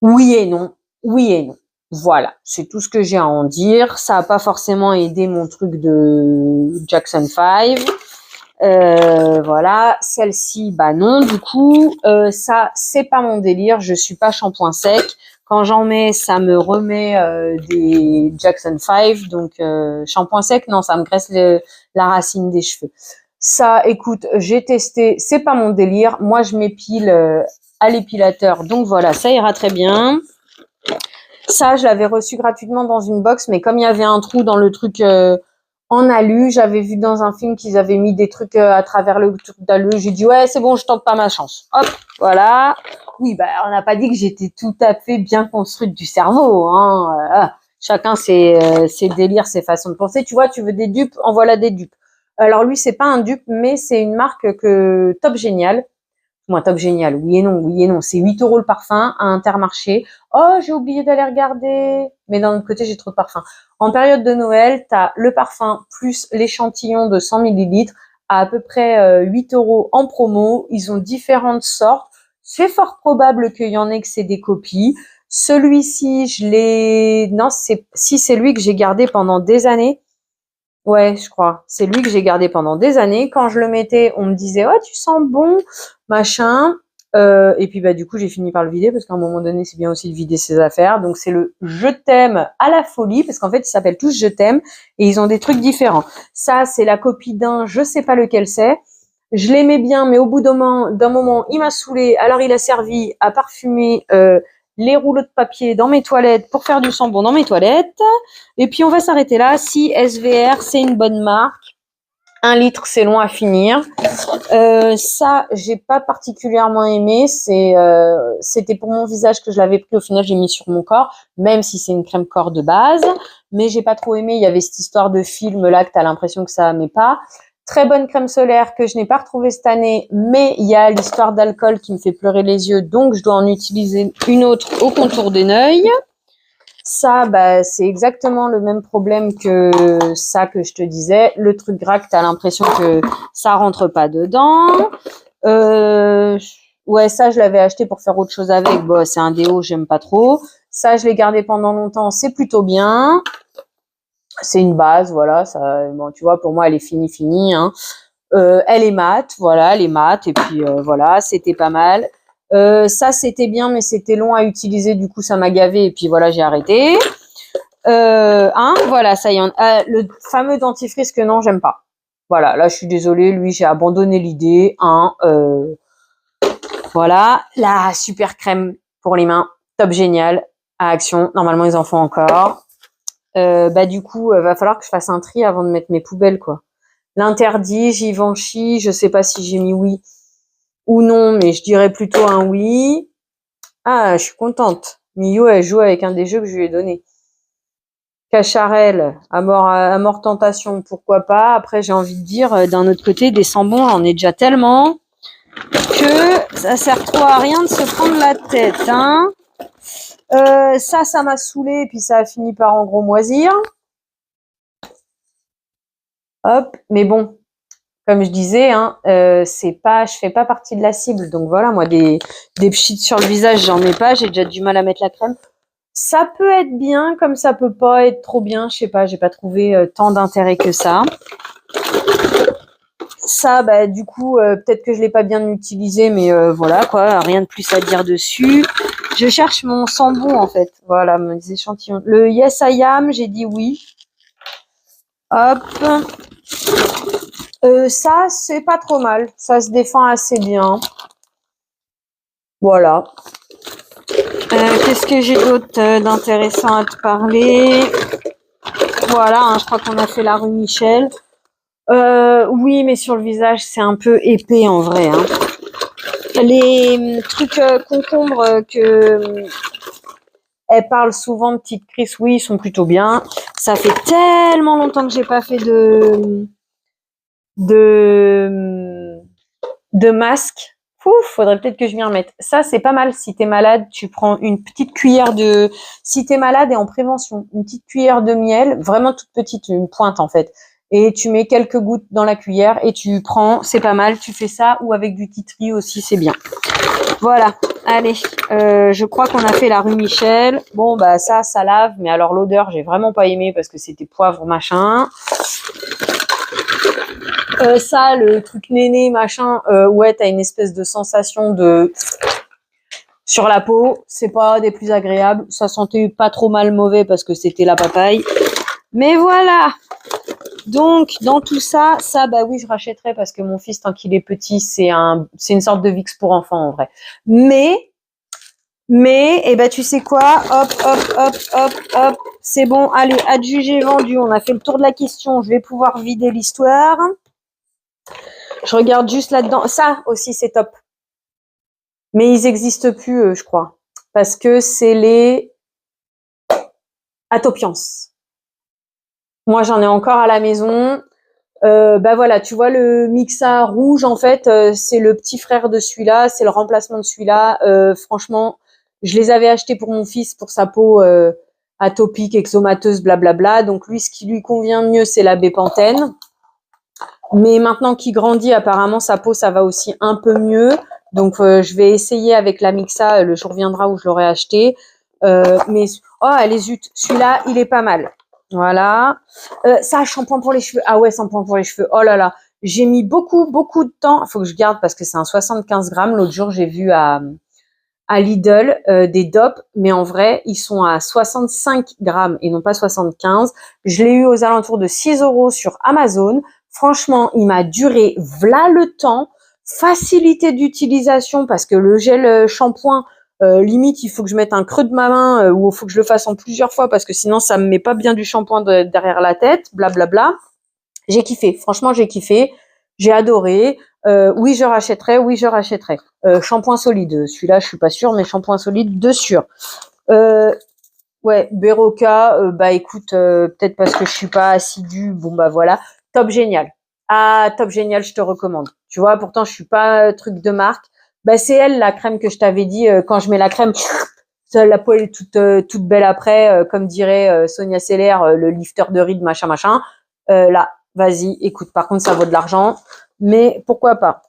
Oui et non. Oui et non. Voilà, c'est tout ce que j'ai à en dire. Ça n'a pas forcément aidé mon truc de Jackson 5. Voilà, celle-ci, bah non, du coup, ça, c'est pas mon délire. Je suis pas shampoing sec. Quand j'en mets, ça me remet des Jackson 5. Donc, shampoing sec, non, ça me graisse la racine des cheveux. Ça, écoute, j'ai testé, c'est pas mon délire. Moi, je m'épile à l'épilateur. Donc voilà, ça ira très bien. Ça, je l'avais reçu gratuitement dans une box, mais comme il y avait un trou dans le truc en alu, j'avais vu dans un film qu'ils avaient mis des trucs à travers le truc d'alu. J'ai dit ouais, c'est bon, je tente pas ma chance. Hop, voilà. Oui, bah on n'a pas dit que j'étais tout à fait bien construite du cerveau. Hein. Chacun ses délires, ses façons de penser. Tu vois, tu veux des dupes, en voilà des dupes. Alors lui, c'est pas un dupe, mais c'est une marque que Top Génial. Moi, Top Génial, oui et non, oui et non. C'est 8 € le parfum à Intermarché. Oh, j'ai oublié d'aller regarder. Mais d'un autre côté, j'ai trop de parfum. En période de Noël, tu as le parfum plus l'échantillon de 100 millilitres à peu près 8 € en promo. Ils ont différentes sortes. C'est fort probable qu'il y en ait que c'est des copies. Celui-ci, je l'ai... Non, c'est lui que j'ai gardé pendant des années. Ouais, je crois. C'est lui que j'ai gardé pendant des années. Quand je le mettais, on me disait, ouais, tu sens bon, machin. Et puis, bah, du coup, j'ai fini par le vider parce qu'à un moment donné, c'est bien aussi de vider ses affaires. Donc, c'est le Je t'aime à la folie parce qu'en fait, ils s'appellent tous Je t'aime et ils ont des trucs différents. Ça, c'est la copie d'un, je sais pas lequel c'est. Je l'aimais bien, mais au bout d'un moment, il m'a saoulé. Alors, il a servi à parfumer les rouleaux de papier dans mes toilettes pour faire du sambon dans mes toilettes. Et puis, on va s'arrêter là. Si SVR, c'est une bonne marque. 1 litre, c'est long à finir. Ça, j'ai pas particulièrement aimé. C'était pour mon visage que je l'avais pris. Au final, j'ai mis sur mon corps, même si c'est une crème corps de base. Mais j'ai pas trop aimé. Il y avait cette histoire de film là que t'as l'impression que ça met pas. Très bonne crème solaire que je n'ai pas retrouvée cette année, mais il y a l'histoire d'alcool qui me fait pleurer les yeux, donc je dois en utiliser une autre au contour des yeux. Ça, bah, c'est exactement le même problème que ça que je te disais. Le truc gras, t'as l'impression que ça rentre pas dedans. Ouais, ça, je l'avais acheté pour faire autre chose avec. Bon, c'est un déo, j'aime pas trop. Ça, je l'ai gardé pendant longtemps, c'est plutôt bien. C'est une base, voilà. Ça, bon, tu vois, pour moi, elle est finie, hein. Elle est mate, voilà, elle est mate. Et puis voilà, c'était pas mal. Ça, c'était bien, mais c'était long à utiliser. Du coup, ça m'a gavé. Et puis voilà, j'ai arrêté. Voilà, ça y est. Le fameux dentifrice que non, j'aime pas. Voilà, là, je suis désolée. Lui, j'ai abandonné l'idée. Voilà, la super crème pour les mains, top génial, à Action. Normalement, ils en font encore. Bah du coup, va falloir que je fasse un tri avant de mettre mes poubelles, quoi. L'interdit, Givenchy, je sais pas si j'ai mis oui ou non, mais je dirais plutôt un oui. Ah, je suis contente. Mio, elle joue avec un des jeux que je lui ai donné. Cacharel, à mort tentation, pourquoi pas. Après, j'ai envie de dire, d'un autre côté, des sambons, on est déjà tellement que ça sert trop à rien de se prendre la tête, hein. Ça m'a saoulé et puis ça a fini par en gros moisir. Hop, mais bon, comme je disais, hein, je fais pas partie de la cible. Donc voilà, moi des pchites sur le visage, j'en ai pas. J'ai déjà du mal à mettre la crème. Ça peut être bien, comme ça peut pas être trop bien. Je sais pas, j'ai pas trouvé tant d'intérêt que ça. Ça, bah du coup, peut-être que je l'ai pas bien utilisé, mais voilà quoi, rien de plus à dire dessus. Je cherche mon sambon en fait. Voilà, mes échantillons. Le Yes I Am, j'ai dit oui. Hop. Ça, c'est pas trop mal. Ça se défend assez bien. Voilà. Qu'est-ce que j'ai d'autre d'intéressant à te parler? Voilà, hein, je crois qu'on a fait la rue Michel. Oui, mais sur le visage, c'est un peu épais en vrai. Hein. Les trucs concombres que elle parle souvent de petite Chris, oui, ils sont plutôt bien. Ça fait tellement longtemps que j'ai pas fait de masque. Faudrait peut-être que je m'y remette. Ça, c'est pas mal. Si t'es malade, tu prends une petite cuillère de... Si t'es malade et en prévention, une petite cuillère de miel, vraiment toute petite, une pointe en fait. Et tu mets quelques gouttes dans la cuillère et tu prends, c'est pas mal. Tu fais ça ou avec du titri aussi, c'est bien. Voilà. Allez, je crois qu'on a fait la rue Michel. Bon, bah ça lave. Mais alors l'odeur, j'ai vraiment pas aimé parce que c'était poivre machin. Ça, le truc néné, machin, ouais, t'as une espèce de sensation de sur la peau. C'est pas des plus agréables. Ça sentait pas trop mal mauvais parce que c'était la papaye. Mais voilà. Donc, dans tout ça, bah oui, je rachèterais parce que mon fils, tant qu'il est petit, c'est une sorte de Vicks pour enfants en vrai. Mais, eh ben, tu sais quoi? Hop. C'est bon. Allez, adjugé, vendu. On a fait le tour de la question. Je vais pouvoir vider l'histoire. Je regarde juste là-dedans. Ça aussi, c'est top. Mais ils n'existent plus, je crois. Parce que c'est les Atopians. Moi, j'en ai encore à la maison. Bah voilà, tu vois le Mixa rouge, en fait, c'est le petit frère de celui-là, c'est le remplacement de celui-là. Franchement, je les avais achetés pour mon fils, pour sa peau atopique, eczémateuse, blablabla. Donc lui, ce qui lui convient mieux, c'est la Bépantène. Mais maintenant qu'il grandit, apparemment, sa peau, ça va aussi un peu mieux. Donc, je vais essayer avec la Mixa. Le jour viendra où je l'aurai acheté. Mais, oh, allez, zut. Celui-là, il est pas mal. Voilà. Ça, shampoing pour les cheveux. Ah ouais, shampoing pour les cheveux. Oh là là. J'ai mis beaucoup de temps. Il faut que je garde parce que c'est un 75 grammes. L'autre jour, j'ai vu à Lidl des dopes, mais en vrai, ils sont à 65 grammes et non pas 75. Je l'ai eu aux alentours de 6 € sur Amazon. Franchement, il m'a duré v'là le temps. Facilité d'utilisation parce que le gel shampoing, limite, il faut que je mette un creux de ma main ou il faut que je le fasse en plusieurs fois parce que sinon, ça me met pas bien du shampoing derrière la tête, blablabla. J'ai kiffé. Franchement, j'ai kiffé. J'ai adoré. Oui, je rachèterai. Oui, je rachèterai. Shampoing solide. Celui-là, je suis pas sûre, mais shampoing solide de sûr. Ouais, Berocca. Bah écoute, peut-être parce que je suis pas assidue. Bon bah voilà. Top génial. Ah, top génial, je te recommande. Tu vois, pourtant je suis pas truc de marque. Bah c'est elle la crème que je t'avais dit. Quand je mets la crème, la peau est toute belle après. Comme dirait Sonia Seller, le lifter de rides, machin. Là, vas-y, écoute, par contre, ça vaut de l'argent, mais pourquoi pas.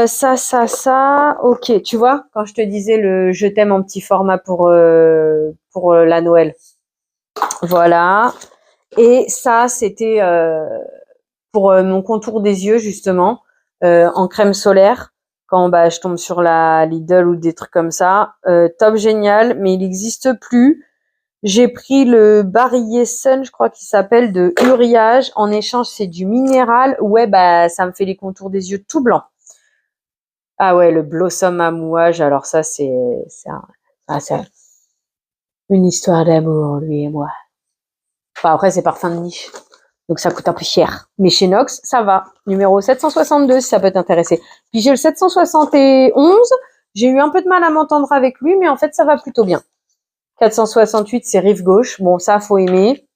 Ça, ok, tu vois, quand je te disais le je t'aime en petit format pour la Noël. Voilà. Et ça, c'était pour mon contour des yeux, justement, en crème solaire, quand bah, je tombe sur la Lidl ou des trucs comme ça. Top génial, mais il n'existe plus. J'ai pris le Barillet Sun, je crois qu'il s'appelle, de Uriage. En échange, c'est du minéral. Ouais, bah, ça me fait les contours des yeux tout blancs. Ah ouais, le Blossom Amouage. Alors ça, c'est une histoire d'amour, lui et moi. Enfin, après, c'est parfum de niche. Donc, ça coûte un peu cher. Mais chez Nox, ça va. Numéro 762, si ça peut t'intéresser. Puis, j'ai le 771. J'ai eu un peu de mal à m'entendre avec lui, mais en fait, ça va plutôt bien. 468, c'est rive gauche. Bon, ça, faut aimer.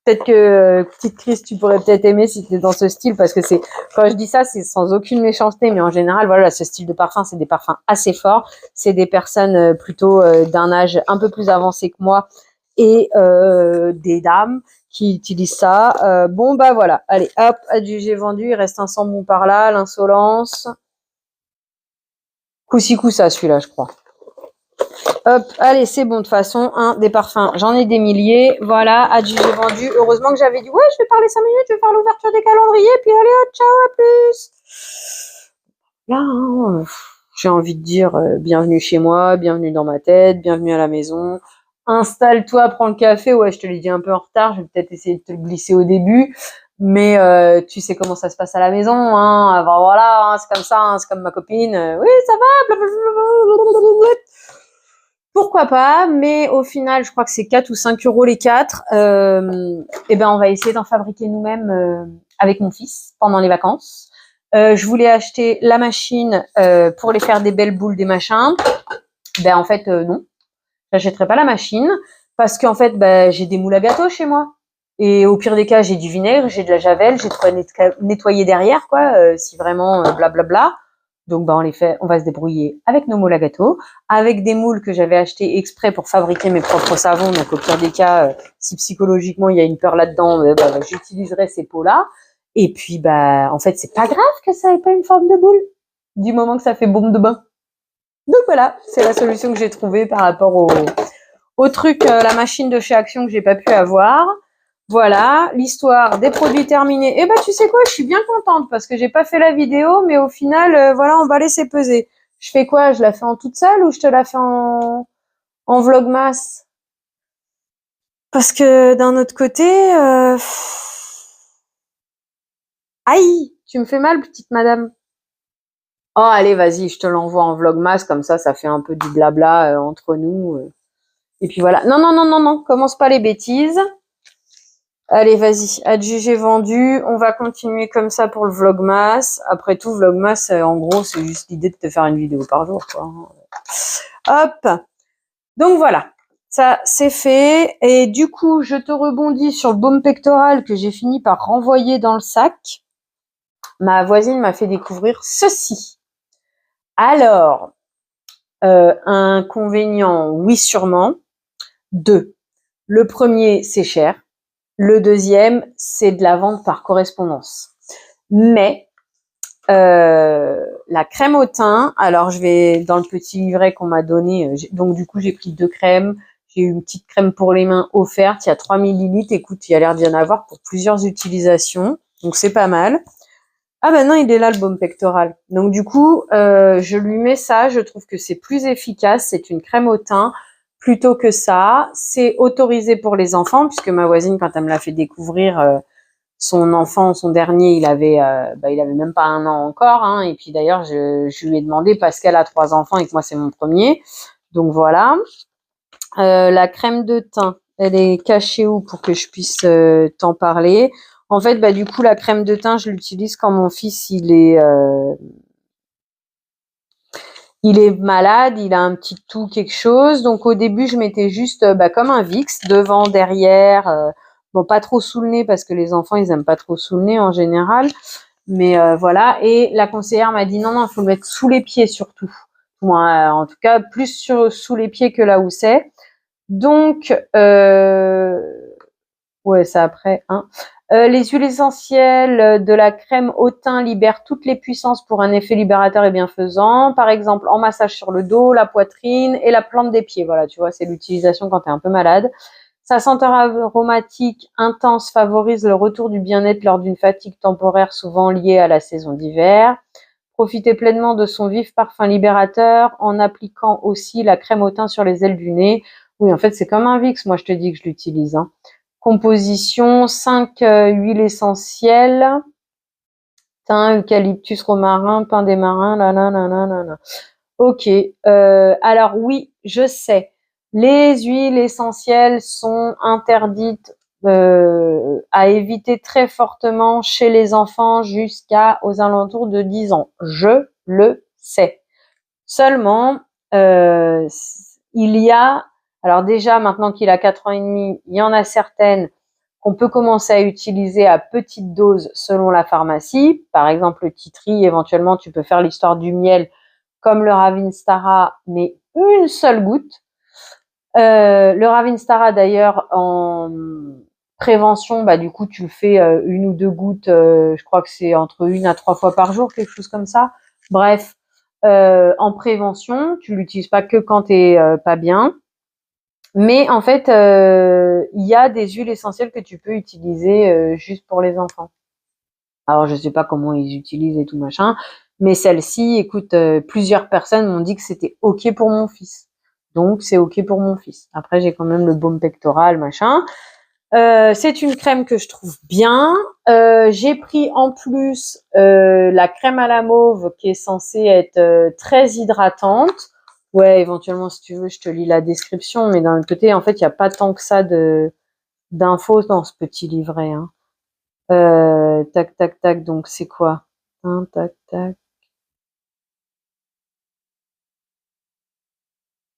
Peut-être que, petite Chris, tu pourrais peut-être aimer si t'es dans ce style, parce que c'est, quand je dis ça, c'est sans aucune méchanceté, mais en général, voilà, ce style de parfum, c'est des parfums assez forts. C'est des personnes plutôt d'un âge un peu plus avancé que moi et des dames qui utilisent ça. Bon, bah voilà. Allez, hop, adieu, j'ai vendu. Il reste un sans bon par là, l'insolence. Coup-ci, coup-ça, celui-là, je crois. Hop, allez, c'est bon de toute façon, hein, des parfums, j'en ai des milliers, voilà, adieu, j'ai vendu. Heureusement que j'avais dit, ouais, je vais parler 5 minutes, je vais faire l'ouverture des calendriers, puis allez, hop, ciao, à plus. Là, hein, j'ai envie de dire, bienvenue chez moi, bienvenue dans ma tête, bienvenue à la maison. Installe-toi, prends le café, ouais, je te l'ai dit un peu en retard, je vais peut-être essayer de te le glisser au début, mais tu sais comment ça se passe à la maison, hein, avant, voilà, hein, c'est comme ça, hein, c'est comme ma copine, oui, ça va, blablabla. Pourquoi pas, mais au final, je crois que c'est 4 ou 5 € les 4. Et ben, on va essayer d'en fabriquer nous-mêmes avec mon fils pendant les vacances. Je voulais acheter la machine pour les faire des belles boules, des machins. Ben en fait, non, j'achèterai pas la machine parce qu'en fait, ben, j'ai des moules à gâteaux chez moi. Et au pire des cas, j'ai du vinaigre, j'ai de la javel, j'ai de quoi nettoyer derrière, quoi, si vraiment blablabla. Donc, bah, on va se débrouiller avec nos moules à gâteaux, avec des moules que j'avais achetés exprès pour fabriquer mes propres savons. Donc, au pire des cas, si psychologiquement il y a une peur là-dedans, bah, j'utiliserai ces pots-là. Et puis, bah, en fait, c'est pas grave que ça ait pas une forme de boule, du moment que ça fait bombe de bain. Donc voilà, c'est la solution que j'ai trouvée par rapport au truc, la machine de chez Action que j'ai pas pu avoir. Voilà, l'histoire des produits terminés. Et bah tu sais quoi, je suis bien contente parce que j'ai pas fait la vidéo, mais au final, voilà, on va laisser peser. Je fais quoi? Je la fais en toute seule ou je te la fais en vlogmas? Parce que d'un autre côté, aïe, tu me fais mal, petite madame. Oh allez, vas-y, je te l'envoie en vlogmas, comme ça fait un peu du blabla entre nous. Et puis voilà. Non, non, non, non, non, commence pas les bêtises. Allez, vas-y, adjugé vendu. On va continuer comme ça pour le vlogmas. Après tout, vlogmas, en gros, c'est juste l'idée de te faire une vidéo par jour, quoi. Hop. Donc voilà. Ça, c'est fait. Et du coup, je te rebondis sur le baume pectoral que j'ai fini par renvoyer dans le sac. Ma voisine m'a fait découvrir ceci. Alors, inconvénient, oui, sûrement. 2. Le premier, c'est cher. Le deuxième, c'est de la vente par correspondance. Mais la crème au thym, alors je vais dans le petit livret qu'on m'a donné, donc du coup j'ai pris 2 crèmes, j'ai eu une petite crème pour les mains offerte, il y a 3 millilitres, écoute, il y a l'air d'y en avoir pour plusieurs utilisations, donc c'est pas mal. Ah ben non, il est là le baume pectoral. Donc du coup, je lui mets ça, je trouve que c'est plus efficace, c'est une crème au thym plutôt que ça. C'est autorisé pour les enfants, puisque ma voisine, quand elle me l'a fait découvrir, son enfant, son dernier, il avait même pas 1 an encore. Hein, et puis d'ailleurs, je lui ai demandé parce qu'elle a 3 enfants et que moi c'est mon premier. Donc voilà. La crème de teint, elle est cachée où pour que je puisse t'en parler. En fait, du coup, la crème de teint, je l'utilise quand mon fils il est malade, il a un petit toux, quelque chose. Donc au début, je mettais juste comme un Vicks, devant, derrière. Bon, pas trop sous le nez parce que les enfants, ils aiment pas trop sous le nez en général. Mais voilà. Et la conseillère m'a dit non, il faut le mettre sous les pieds surtout. Moi, en tout cas, plus sous les pieds que là où c'est. Donc, ouais, ça après. Hein. Les huiles essentielles de la crème au thym libèrent toutes les puissances pour un effet libérateur et bienfaisant. Par exemple, en massage sur le dos, la poitrine et la plante des pieds. Voilà, tu vois, c'est l'utilisation quand tu es un peu malade. Sa senteur aromatique intense favorise le retour du bien-être lors d'une fatigue temporaire souvent liée à la saison d'hiver. Profitez pleinement de son vif parfum libérateur en appliquant aussi la crème au thym sur les ailes du nez. Oui, en fait, c'est comme un Vicks, moi je te dis que je l'utilise. Hein. Composition, 5 huiles essentielles, thym, eucalyptus, romarin, pin des marins, là. Ok, alors oui, je sais, les huiles essentielles sont interdites à éviter très fortement chez les enfants aux alentours de 10 ans. Je le sais. Seulement, il y a, alors déjà maintenant qu'il a 4 ans et demi, il y en a certaines qu'on peut commencer à utiliser à petite dose selon la pharmacie. Par exemple, le titri, éventuellement, tu peux faire l'histoire du miel comme le Ravinstara, mais une seule goutte. Le Ravinstara, d'ailleurs, en prévention, du coup, tu le fais 1 ou 2 gouttes, je crois que c'est entre 1 à 3 fois par jour, quelque chose comme ça. Bref, en prévention, tu l'utilises pas que quand t'es pas bien. Mais en fait, il y a des huiles essentielles que tu peux utiliser juste pour les enfants. Alors, je sais pas comment ils utilisent et tout machin, mais celle-ci, écoute, plusieurs personnes m'ont dit que c'était OK pour mon fils. Donc, c'est OK pour mon fils. Après, j'ai quand même le baume pectoral, machin. C'est une crème que je trouve bien. J'ai pris en plus la crème à la mauve qui est censée être très hydratante. Ouais, éventuellement, si tu veux, je te lis la description, mais d'un autre côté, en fait, il n'y a pas tant que ça d'infos dans ce petit livret. Hein. Tac, tac, tac, donc c'est quoi? Tac, tac.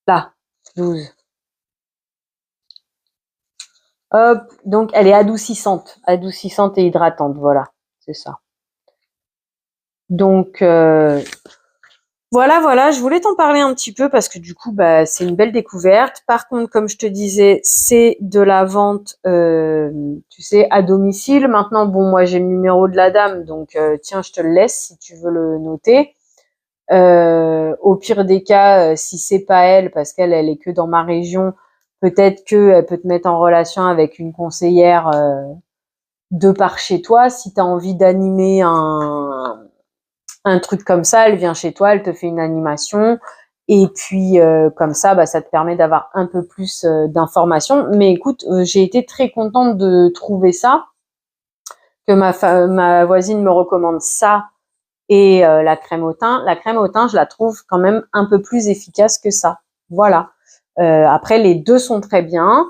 Là, 12. Hop, donc elle est adoucissante et hydratante, voilà, c'est ça. Donc, voilà, je voulais t'en parler un petit peu parce que du coup, c'est une belle découverte. Par contre, comme je te disais, c'est de la vente, tu sais, à domicile. Maintenant, bon, moi, j'ai le numéro de la dame, donc tiens, je te le laisse si tu veux le noter. Au pire des cas, si c'est pas elle, parce qu'elle est que dans ma région, peut-être qu'elle peut te mettre en relation avec une conseillère de par chez toi. Si tu as envie d'animer un truc comme ça, elle vient chez toi, elle te fait une animation. Et puis comme ça, ça te permet d'avoir un peu plus d'informations. Mais écoute, j'ai été très contente de trouver ça, que ma voisine me recommande ça et la crème au thym. La crème au thym, je la trouve quand même un peu plus efficace que ça. Voilà. Après, les deux sont très bien.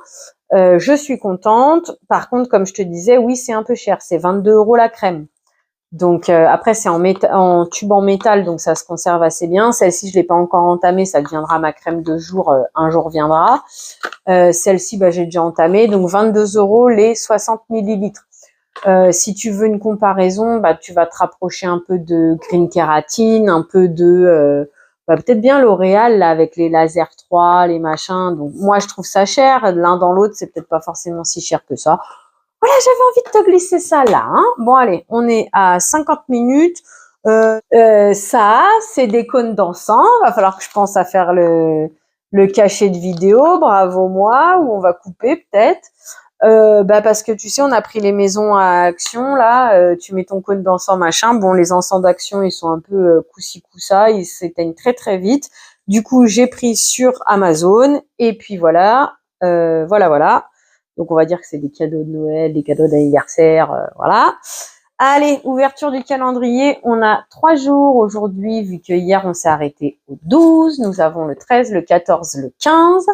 Je suis contente. Par contre, comme je te disais, oui, c'est un peu cher. C'est 22 € la crème. Donc après c'est en tube en métal, donc ça se conserve assez bien. Celle-ci je l'ai pas encore entamée, ça deviendra ma crème de jour, un jour viendra. Celle-ci j'ai déjà entamé, donc 22 € les 60 millilitres. Si tu veux une comparaison, tu vas te rapprocher un peu de Green Kératine, un peu de peut-être bien L'Oréal là avec les lasers 3, les machins. Donc moi je trouve ça cher. L'un dans l'autre, c'est peut-être pas forcément si cher que ça. Voilà, j'avais envie de te glisser ça là. Hein. Bon allez, on est à 50 minutes. Ça, c'est des cônes d'encens. Va falloir que je pense à faire le cachet de vidéo. Bravo moi, où on va couper peut-être. Parce que tu sais, on a pris les maisons à Action là. Tu mets ton cône d'encens machin. Bon, les encens d'Action, ils sont un peu coussi coussa, ils s'éteignent très très vite. Du coup, j'ai pris sur Amazon et puis voilà, voilà. Donc on va dire que c'est des cadeaux de Noël, des cadeaux d'anniversaire, voilà. Allez, ouverture du calendrier. On a 3 jours aujourd'hui, vu que hier on s'est arrêté au 12. Nous avons le 13, le 14, le 15.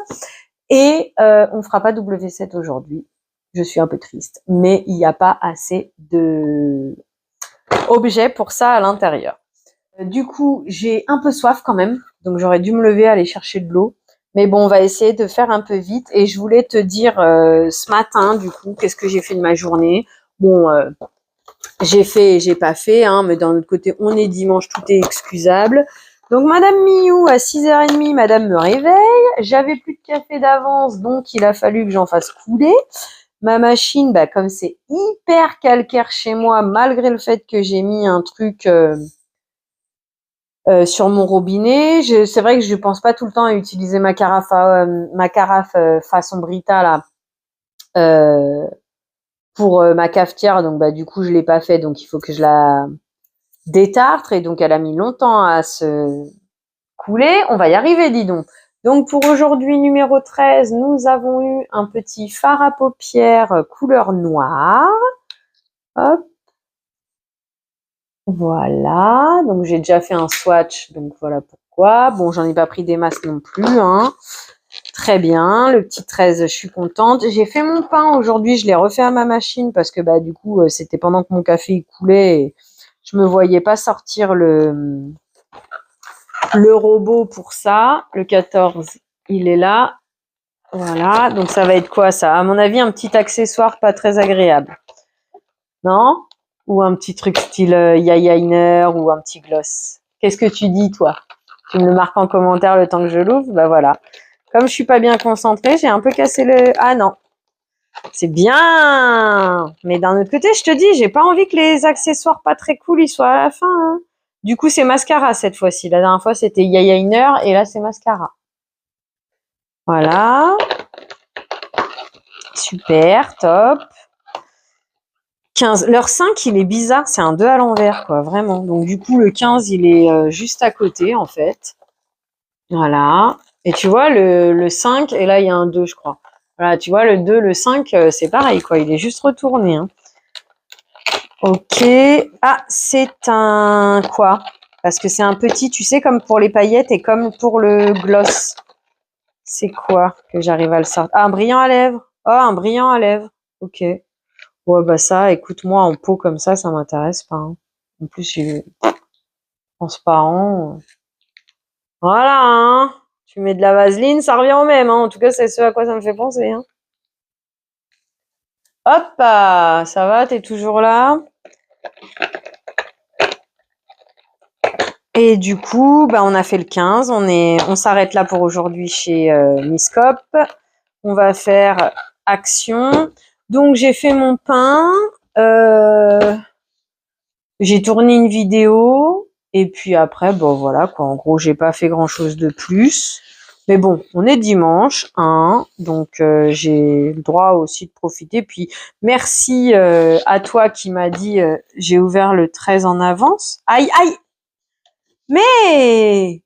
Et on fera pas W7 aujourd'hui. Je suis un peu triste. Mais il n'y a pas assez de objets pour ça à l'intérieur. Du coup, j'ai un peu soif quand même. Donc j'aurais dû me lever, aller chercher de l'eau. Mais bon, on va essayer de faire un peu vite. Et je voulais te dire ce matin, du coup, qu'est-ce que j'ai fait de ma journée. Bon, j'ai fait et j'ai pas fait, hein, mais d'un autre côté, on est dimanche, tout est excusable. Donc, Madame Miou, à 6h30, Madame me réveille. J'avais plus de café d'avance, donc il a fallu que j'en fasse couler. Ma machine, comme c'est hyper calcaire chez moi, malgré le fait que j'ai mis un truc sur mon robinet, c'est vrai que je pense pas tout le temps à utiliser ma carafe façon Brita là. Pour ma cafetière, donc du coup je l'ai pas fait, donc il faut que je la détartre et donc elle a mis longtemps à se couler. On va y arriver, dis donc. Donc pour aujourd'hui numéro 13, nous avons eu un petit fard à paupières couleur noire. Hop. Voilà, donc j'ai déjà fait un swatch, donc voilà pourquoi. Bon, j'en ai pas pris des masses non plus, hein. Très bien, le petit 13, je suis contente. J'ai fait mon pain aujourd'hui, je l'ai refait à ma machine parce que du coup, c'était pendant que mon café coulait et je me voyais pas sortir le robot pour ça. Le 14, il est là. Voilà, donc ça va être quoi ça? À mon avis, un petit accessoire pas très agréable. Non? Ou un petit truc style eyeliner ou un petit gloss. Qu'est-ce que tu dis, toi? Tu me le marques en commentaire le temps que je l'ouvre? Voilà. Comme je suis pas bien concentrée, j'ai un peu cassé le... Ah non, c'est bien. Mais d'un autre côté, je te dis, j'ai pas envie que les accessoires pas très cool, ils soient à la fin. Hein. Du coup, c'est mascara cette fois-ci. La dernière fois, c'était eyeliner et là, c'est mascara. Voilà. Super, top. 15. L'heure 5, il est bizarre, c'est un 2 à l'envers, quoi, vraiment. Donc, du coup, le 15, il est juste à côté, en fait. Voilà. Et tu vois, le 5, et là, il y a un 2, je crois. Voilà, tu vois, le 2, le 5, c'est pareil, quoi. Il est juste retourné. Hein. Ok. Ah, c'est un quoi? Parce que c'est un petit, tu sais, comme pour les paillettes et comme pour le gloss. C'est quoi que j'arrive à le sortir? Ah, un brillant à lèvres. Oh, un brillant à lèvres. Ok. Ouais, ça, écoute-moi, en pot comme ça m'intéresse pas. Hein. En plus, il est transparent. Voilà, hein. Tu mets de la vaseline, ça revient au même. Hein. En tout cas, c'est ce à quoi ça me fait penser. Hein. Hop, ça va, t'es toujours là. Et du coup, on a fait le 15. On s'arrête là pour aujourd'hui chez Miss Cop. On va faire action. Donc, j'ai fait mon pain. J'ai tourné une vidéo. Et puis après, voilà quoi. En gros, j'ai pas fait grand chose de plus. Mais bon, on est dimanche, hein, donc j'ai le droit aussi de profiter. Puis merci à toi qui m'a dit j'ai ouvert le 13 en avance. Aïe, aïe. Mais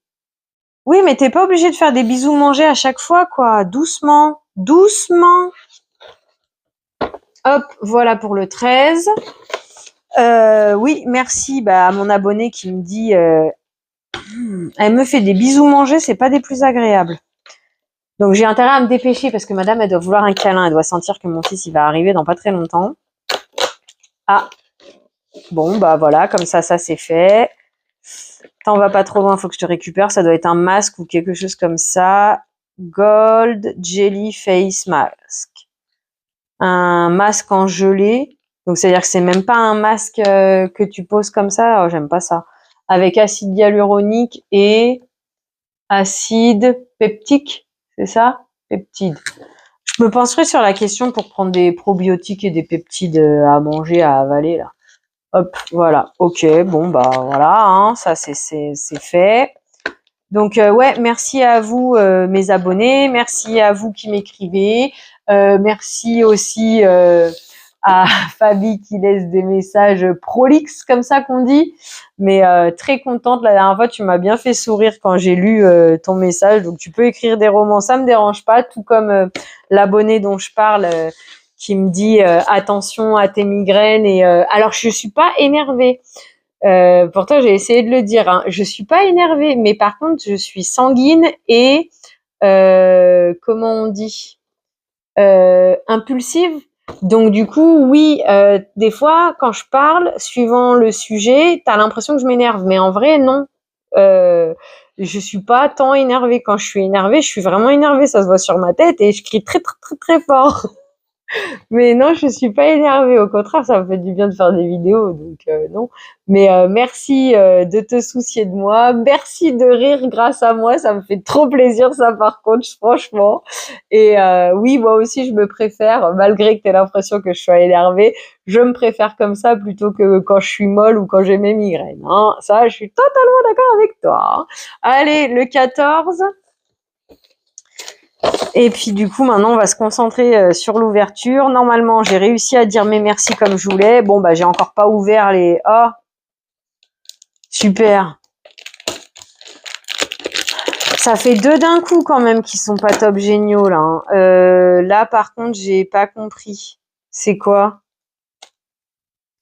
oui, mais t'es pas obligé de faire des bisous mangés à chaque fois, quoi. Doucement, doucement. Hop, voilà pour le 13. Oui, merci à mon abonné qui me dit elle me fait des bisous mangés, c'est pas des plus agréables. Donc j'ai intérêt à me dépêcher parce que madame, elle doit vouloir un câlin. Elle doit sentir que mon fils, il va arriver dans pas très longtemps. Ah, Bon, bah voilà, comme ça c'est fait. T'en vas pas trop loin, faut que je te récupère. Ça doit être un masque ou quelque chose comme ça. Gold Jelly Face Mask. Un masque en gelée. Donc, c'est-à-dire que c'est même pas un masque que tu poses comme ça. Oh, j'aime pas ça. Avec acide hyaluronique et acide peptique. C'est ça? Peptide. Je me penserai sur la question pour prendre des probiotiques et des peptides à manger, à avaler, là. Hop, voilà. Ok, bon, bah, voilà, hein, ça, c'est fait. Donc, ouais, merci à vous, mes abonnés. Merci à vous qui m'écrivez. Merci aussi à Fabi qui laisse des messages prolixes, comme ça qu'on dit. Mais très contente. La dernière fois, tu m'as bien fait sourire quand j'ai lu ton message. Donc, tu peux écrire des romans, ça me dérange pas. Tout comme l'abonné dont je parle qui me dit attention à tes migraines. Et alors, je suis pas énervée. Pourtant, j'ai essayé de le dire. Hein. Je suis pas énervée, mais par contre, je suis sanguine et comment on dit impulsive. Donc du coup, oui, des fois, quand je parle, suivant le sujet, t'as l'impression que je m'énerve, mais en vrai, non. Je suis pas tant énervée. Quand je suis énervée, je suis vraiment énervée. Ça se voit sur ma tête et je crie très très très très fort. Mais non, je suis pas énervée. Au contraire, ça me fait du bien de faire des vidéos, donc non. Mais merci de te soucier de moi. Merci de rire grâce à moi. Ça me fait trop plaisir, ça, par contre, franchement. Et oui, moi aussi, je me préfère, malgré que tu aies l'impression que je sois énervée, je me préfère comme ça plutôt que quand je suis molle ou quand j'ai mes migraines. Hein. Ça, je suis totalement d'accord avec toi. Hein. Allez, le 14. Et puis du coup, maintenant, on va se concentrer sur l'ouverture. Normalement, j'ai réussi à dire mes merci comme je voulais. Bon, bah, j'ai encore pas ouvert les... Oh, super. Ça fait 2 d'un coup quand même qui sont pas top géniaux, là. Hein. Là, par contre, j'ai pas compris. C'est quoi?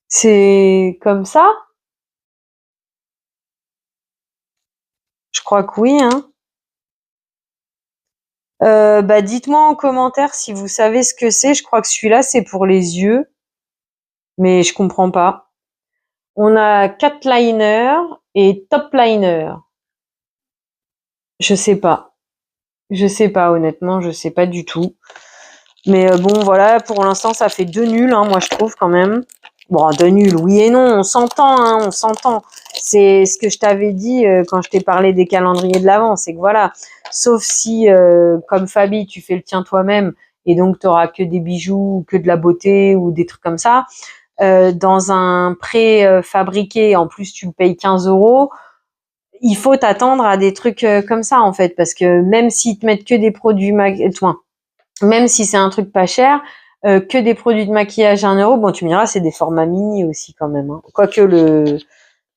C'est comme ça? Je crois que oui, hein. Bah, dites-moi en commentaire si vous savez ce que c'est. Je crois que celui-là, c'est pour les yeux. Mais je comprends pas. On a cat liner et top liner. Je sais pas. Je sais pas, honnêtement, je sais pas du tout. Mais bon, voilà, pour l'instant, ça fait 2 nuls, hein, moi, je trouve, quand même. Bon, 2 nuls, oui et non, on s'entend, hein, on s'entend. C'est ce que je t'avais dit quand je t'ai parlé des calendriers de l'Avent, c'est que voilà, sauf si, comme Fabi, tu fais le tien toi-même, et donc tu auras que des bijoux, que de la beauté, ou des trucs comme ça, dans un pré-fabriqué, en plus, tu le payes 15 €, il faut t'attendre à des trucs comme ça, en fait, parce que même s'ils te mettent que des produits même si c'est un truc pas cher, que des produits de maquillage à 1 €, bon, tu me diras, c'est des formats mini aussi quand même. Hein. Quoique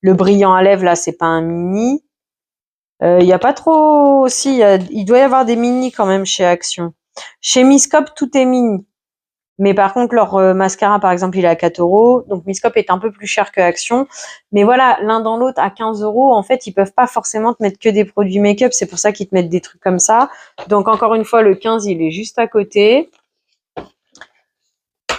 le brillant à lèvres, là, c'est pas un mini. Il y a pas trop... Si, il doit y avoir des mini quand même chez Action. Chez Miscop, tout est mini. Mais par contre, leur mascara, par exemple, il est à 4 €. Donc, Miscop est un peu plus cher que Action. Mais voilà, l'un dans l'autre, à 15 €, en fait, ils peuvent pas forcément te mettre que des produits make-up. C'est pour ça qu'ils te mettent des trucs comme ça. Donc, encore une fois, le 15, il est juste à côté.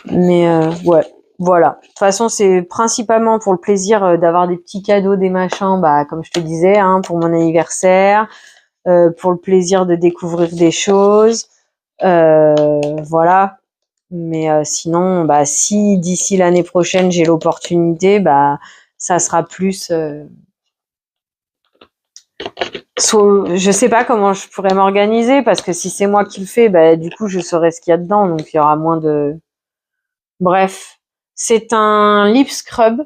Mais ouais, voilà. De toute façon, c'est principalement pour le plaisir d'avoir des petits cadeaux, des machins, bah, comme je te disais, hein, pour mon anniversaire, pour le plaisir de découvrir des choses. Voilà. Mais sinon, bah, si d'ici l'année prochaine j'ai l'opportunité, bah, ça sera plus. Je sais pas comment je pourrais m'organiser parce que si c'est moi qui le fais, bah, du coup, je saurai ce qu'il y a dedans, donc il y aura moins de. Bref, c'est un lip scrub,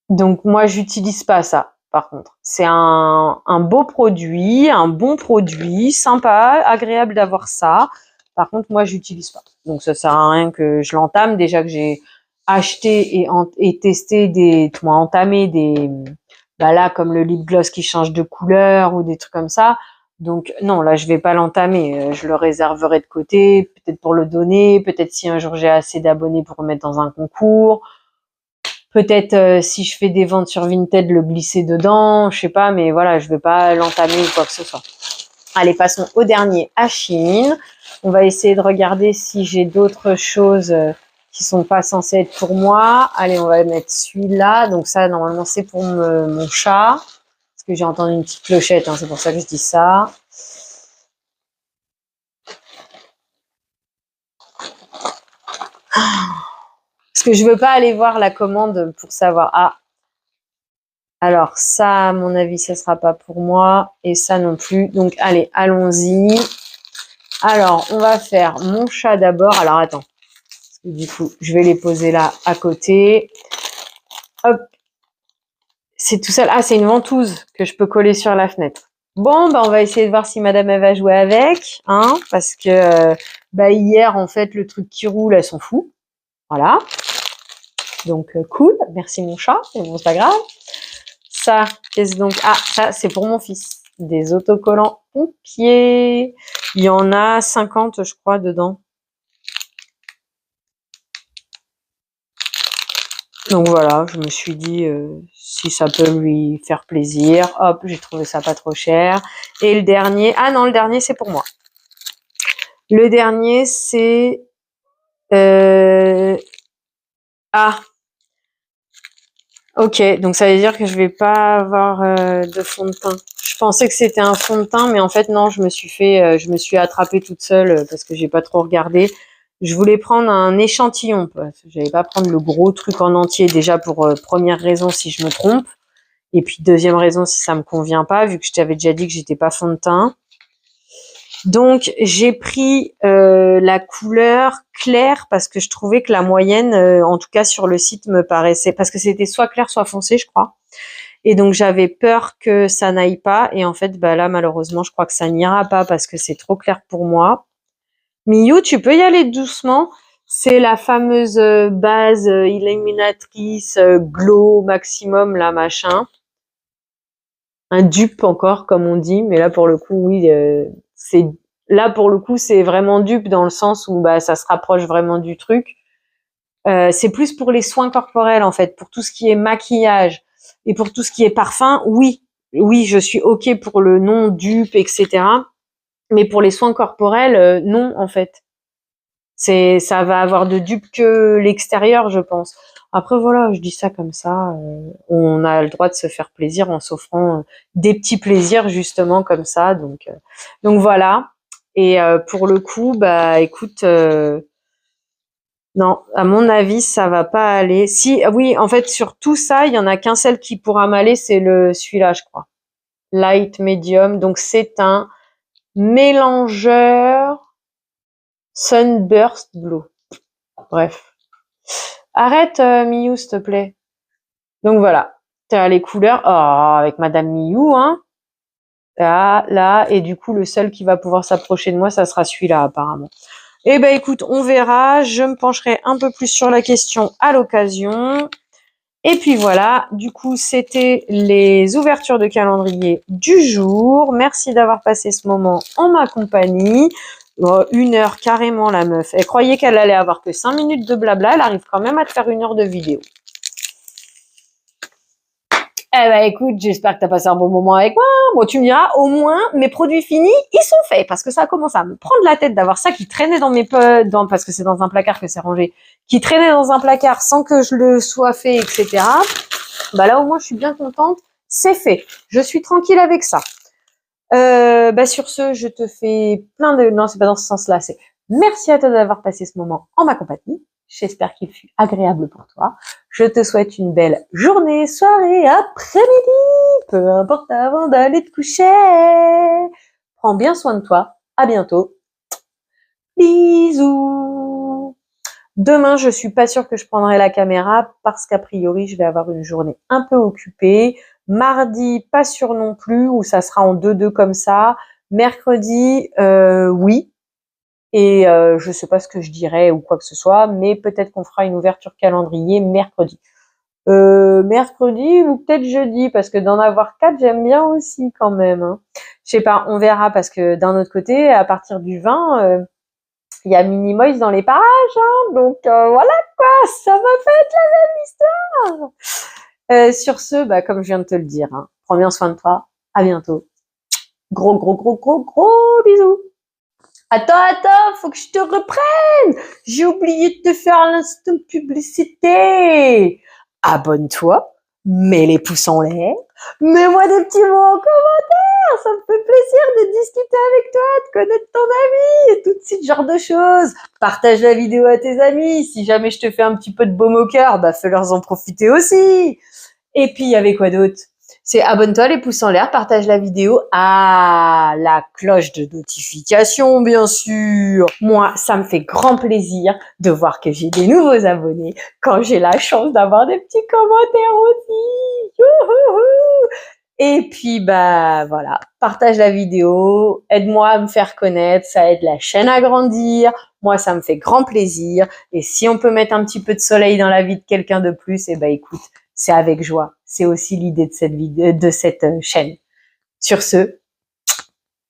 donc moi j'utilise pas ça. Par contre, c'est un beau produit, un bon produit, sympa, agréable d'avoir ça. Par contre, moi, j'utilise pas. Donc, ça sert à rien que je l'entame. Déjà que j'ai acheté et testé entamé des, bah là, comme le lip gloss qui change de couleur ou des trucs comme ça. Donc, non, là, je vais pas l'entamer. Je le réserverai de côté, peut-être pour le donner, peut-être si un jour j'ai assez d'abonnés pour le mettre dans un concours. Peut-être si je fais des ventes sur Vinted, le glisser dedans, je sais pas, mais voilà, je vais pas l'entamer ou quoi que ce soit. Allez, passons au dernier, à Shein. On va essayer de regarder si j'ai d'autres choses qui sont pas censés être pour moi. Allez, on va mettre celui-là. Donc ça, normalement, c'est pour mon chat. Parce que j'ai entendu une petite clochette, hein, c'est pour ça que je dis ça. Parce que je veux pas aller voir la commande pour savoir. Ah, alors ça, à mon avis, ça sera pas pour moi. Et ça non plus. Donc, allez, allons-y. Alors, on va faire mon chat d'abord. Alors, attends. Du coup, je vais les poser là, à côté. Hop. C'est tout seul. Ah, c'est une ventouse que je peux coller sur la fenêtre. Bon, bah, on va essayer de voir si madame, elle va jouer avec. Hein, parce que, bah, hier, en fait, le truc qui roule, elle s'en fout. Voilà. Donc, cool. Merci, mon chat. Mais bon, c'est pas grave. Ça, qu'est-ce donc? Ah, ça, c'est pour mon fils. Des autocollants pompiers. Il y en a 50, je crois, dedans. Donc voilà, je me suis dit, si ça peut lui faire plaisir. Hop, j'ai trouvé ça pas trop cher. Et le dernier, ah non, le dernier, c'est pour moi. Le dernier, c'est... Ah, ok, donc ça veut dire que je vais pas avoir de fond de teint. Je pensais que c'était un fond de teint, mais en fait non, je me suis attrapée toute seule parce que j'ai pas trop regardé. Je voulais prendre un échantillon, j'allais pas prendre le gros truc en entier déjà pour première raison si je me trompe, et puis deuxième raison si ça me convient pas, vu que je t'avais déjà dit que j'étais pas fond de teint. Donc j'ai pris la couleur claire parce que je trouvais que la moyenne, en tout cas sur le site, me paraissait, parce que c'était soit clair soit foncé, je crois. Et donc j'avais peur que ça n'aille pas. Et en fait, bah là malheureusement, je crois que ça n'ira pas parce que c'est trop clair pour moi. Miyu, tu peux y aller doucement. C'est la fameuse base illuminatrice glow maximum là machin. Un dupe encore comme on dit, mais là pour le coup oui, c'est là pour le coup c'est vraiment dupe dans le sens où bah ça se rapproche vraiment du truc. C'est plus pour les soins corporels en fait, pour tout ce qui est maquillage et pour tout ce qui est parfum. Oui, je suis ok pour le non dupe, etc. Mais pour les soins corporels, non en fait. Ça va avoir de dupe que l'extérieur, je pense. Après voilà, je dis ça comme ça. On a le droit de se faire plaisir en s'offrant des petits plaisirs justement comme ça. Donc voilà. Et pour le coup, bah écoute, non, à mon avis, ça va pas aller. Si, oui, en fait, sur tout ça, il y en a qu'un seul qui pourra m'aller, c'est celui-là, je crois. Light medium. Donc c'est un mélangeur Sunburst Blue. Bref. Arrête, Miyu, s'il te plaît. Donc voilà. T'as les couleurs. Oh, avec Madame Miyu, hein. Là. Et du coup, le seul qui va pouvoir s'approcher de moi, ça sera celui-là, apparemment. Eh ben, écoute, on verra. Je me pencherai un peu plus sur la question à l'occasion. Et puis voilà. Du coup, c'était les ouvertures de calendrier du jour. Merci d'avoir passé ce moment en ma compagnie. 1 heure carrément, la meuf. Elle croyait qu'elle allait avoir que 5 minutes de blabla. Elle arrive quand même à te faire 1 heure de vidéo. Eh ben écoute, j'espère que tu as passé un bon moment avec moi. Bon, tu me diras, au moins, mes produits finis, ils sont faits. Parce que ça commence à me prendre la tête d'avoir ça qui traînait dans mes potes, parce que c'est dans un placard que c'est rangé, qui traînait dans un placard sans que je le sois fait, etc. Bah là, au moins, je suis bien contente. C'est fait. Je suis tranquille avec ça. Bah sur ce, je te fais plein de... Non, c'est pas dans ce sens-là. C'est merci à toi d'avoir passé ce moment en ma compagnie. J'espère qu'il fut agréable pour toi. Je te souhaite une belle journée, soirée, après-midi, peu importe avant d'aller te coucher. Prends bien soin de toi. À bientôt. Bisous. Demain, je suis pas sûre que je prendrai la caméra parce qu'a priori, je vais avoir une journée un peu occupée. Mardi, pas sûr non plus, ou ça sera en 2-2 comme ça. Mercredi, oui. Et je sais pas ce que je dirais ou quoi que ce soit, mais peut-être qu'on fera une ouverture calendrier mercredi. Mercredi ou peut-être jeudi, parce que d'en avoir 4, j'aime bien aussi quand même. Hein. Je sais pas, on verra, parce que d'un autre côté, à partir du 20, il y a Minimoys dans les parages, hein, donc voilà quoi, ça va pas être la même histoire. Sur ce, bah, comme je viens de te le dire, hein, prends bien soin de toi, à bientôt. Gros bisous. Attends, faut que je te reprenne. J'ai oublié de te faire l'instant publicité. Abonne-toi, mets les pouces en l'air, mets-moi des petits mots en commentaire. Ça me fait plaisir de discuter avec toi, de connaître ton ami et tout ce genre de choses. Partage la vidéo à tes amis. Si jamais je te fais un petit peu de baume au cœur, bah fais-leur en profiter aussi. Et puis, il y avait quoi d'autre? C'est abonne-toi, les pouces en l'air, partage la vidéo. Ah, la cloche de notification, bien sûr. Moi, ça me fait grand plaisir de voir que j'ai des nouveaux abonnés quand j'ai la chance d'avoir des petits commentaires aussi. Youhouhou. Et puis, bah voilà, partage la vidéo, aide-moi à me faire connaître, ça aide la chaîne à grandir. Moi, ça me fait grand plaisir. Et si on peut mettre un petit peu de soleil dans la vie de quelqu'un de plus, eh ben écoute, c'est avec joie. C'est aussi l'idée de cette vidéo, de cette chaîne. Sur ce,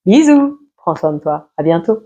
bisous, prends soin de toi, à bientôt.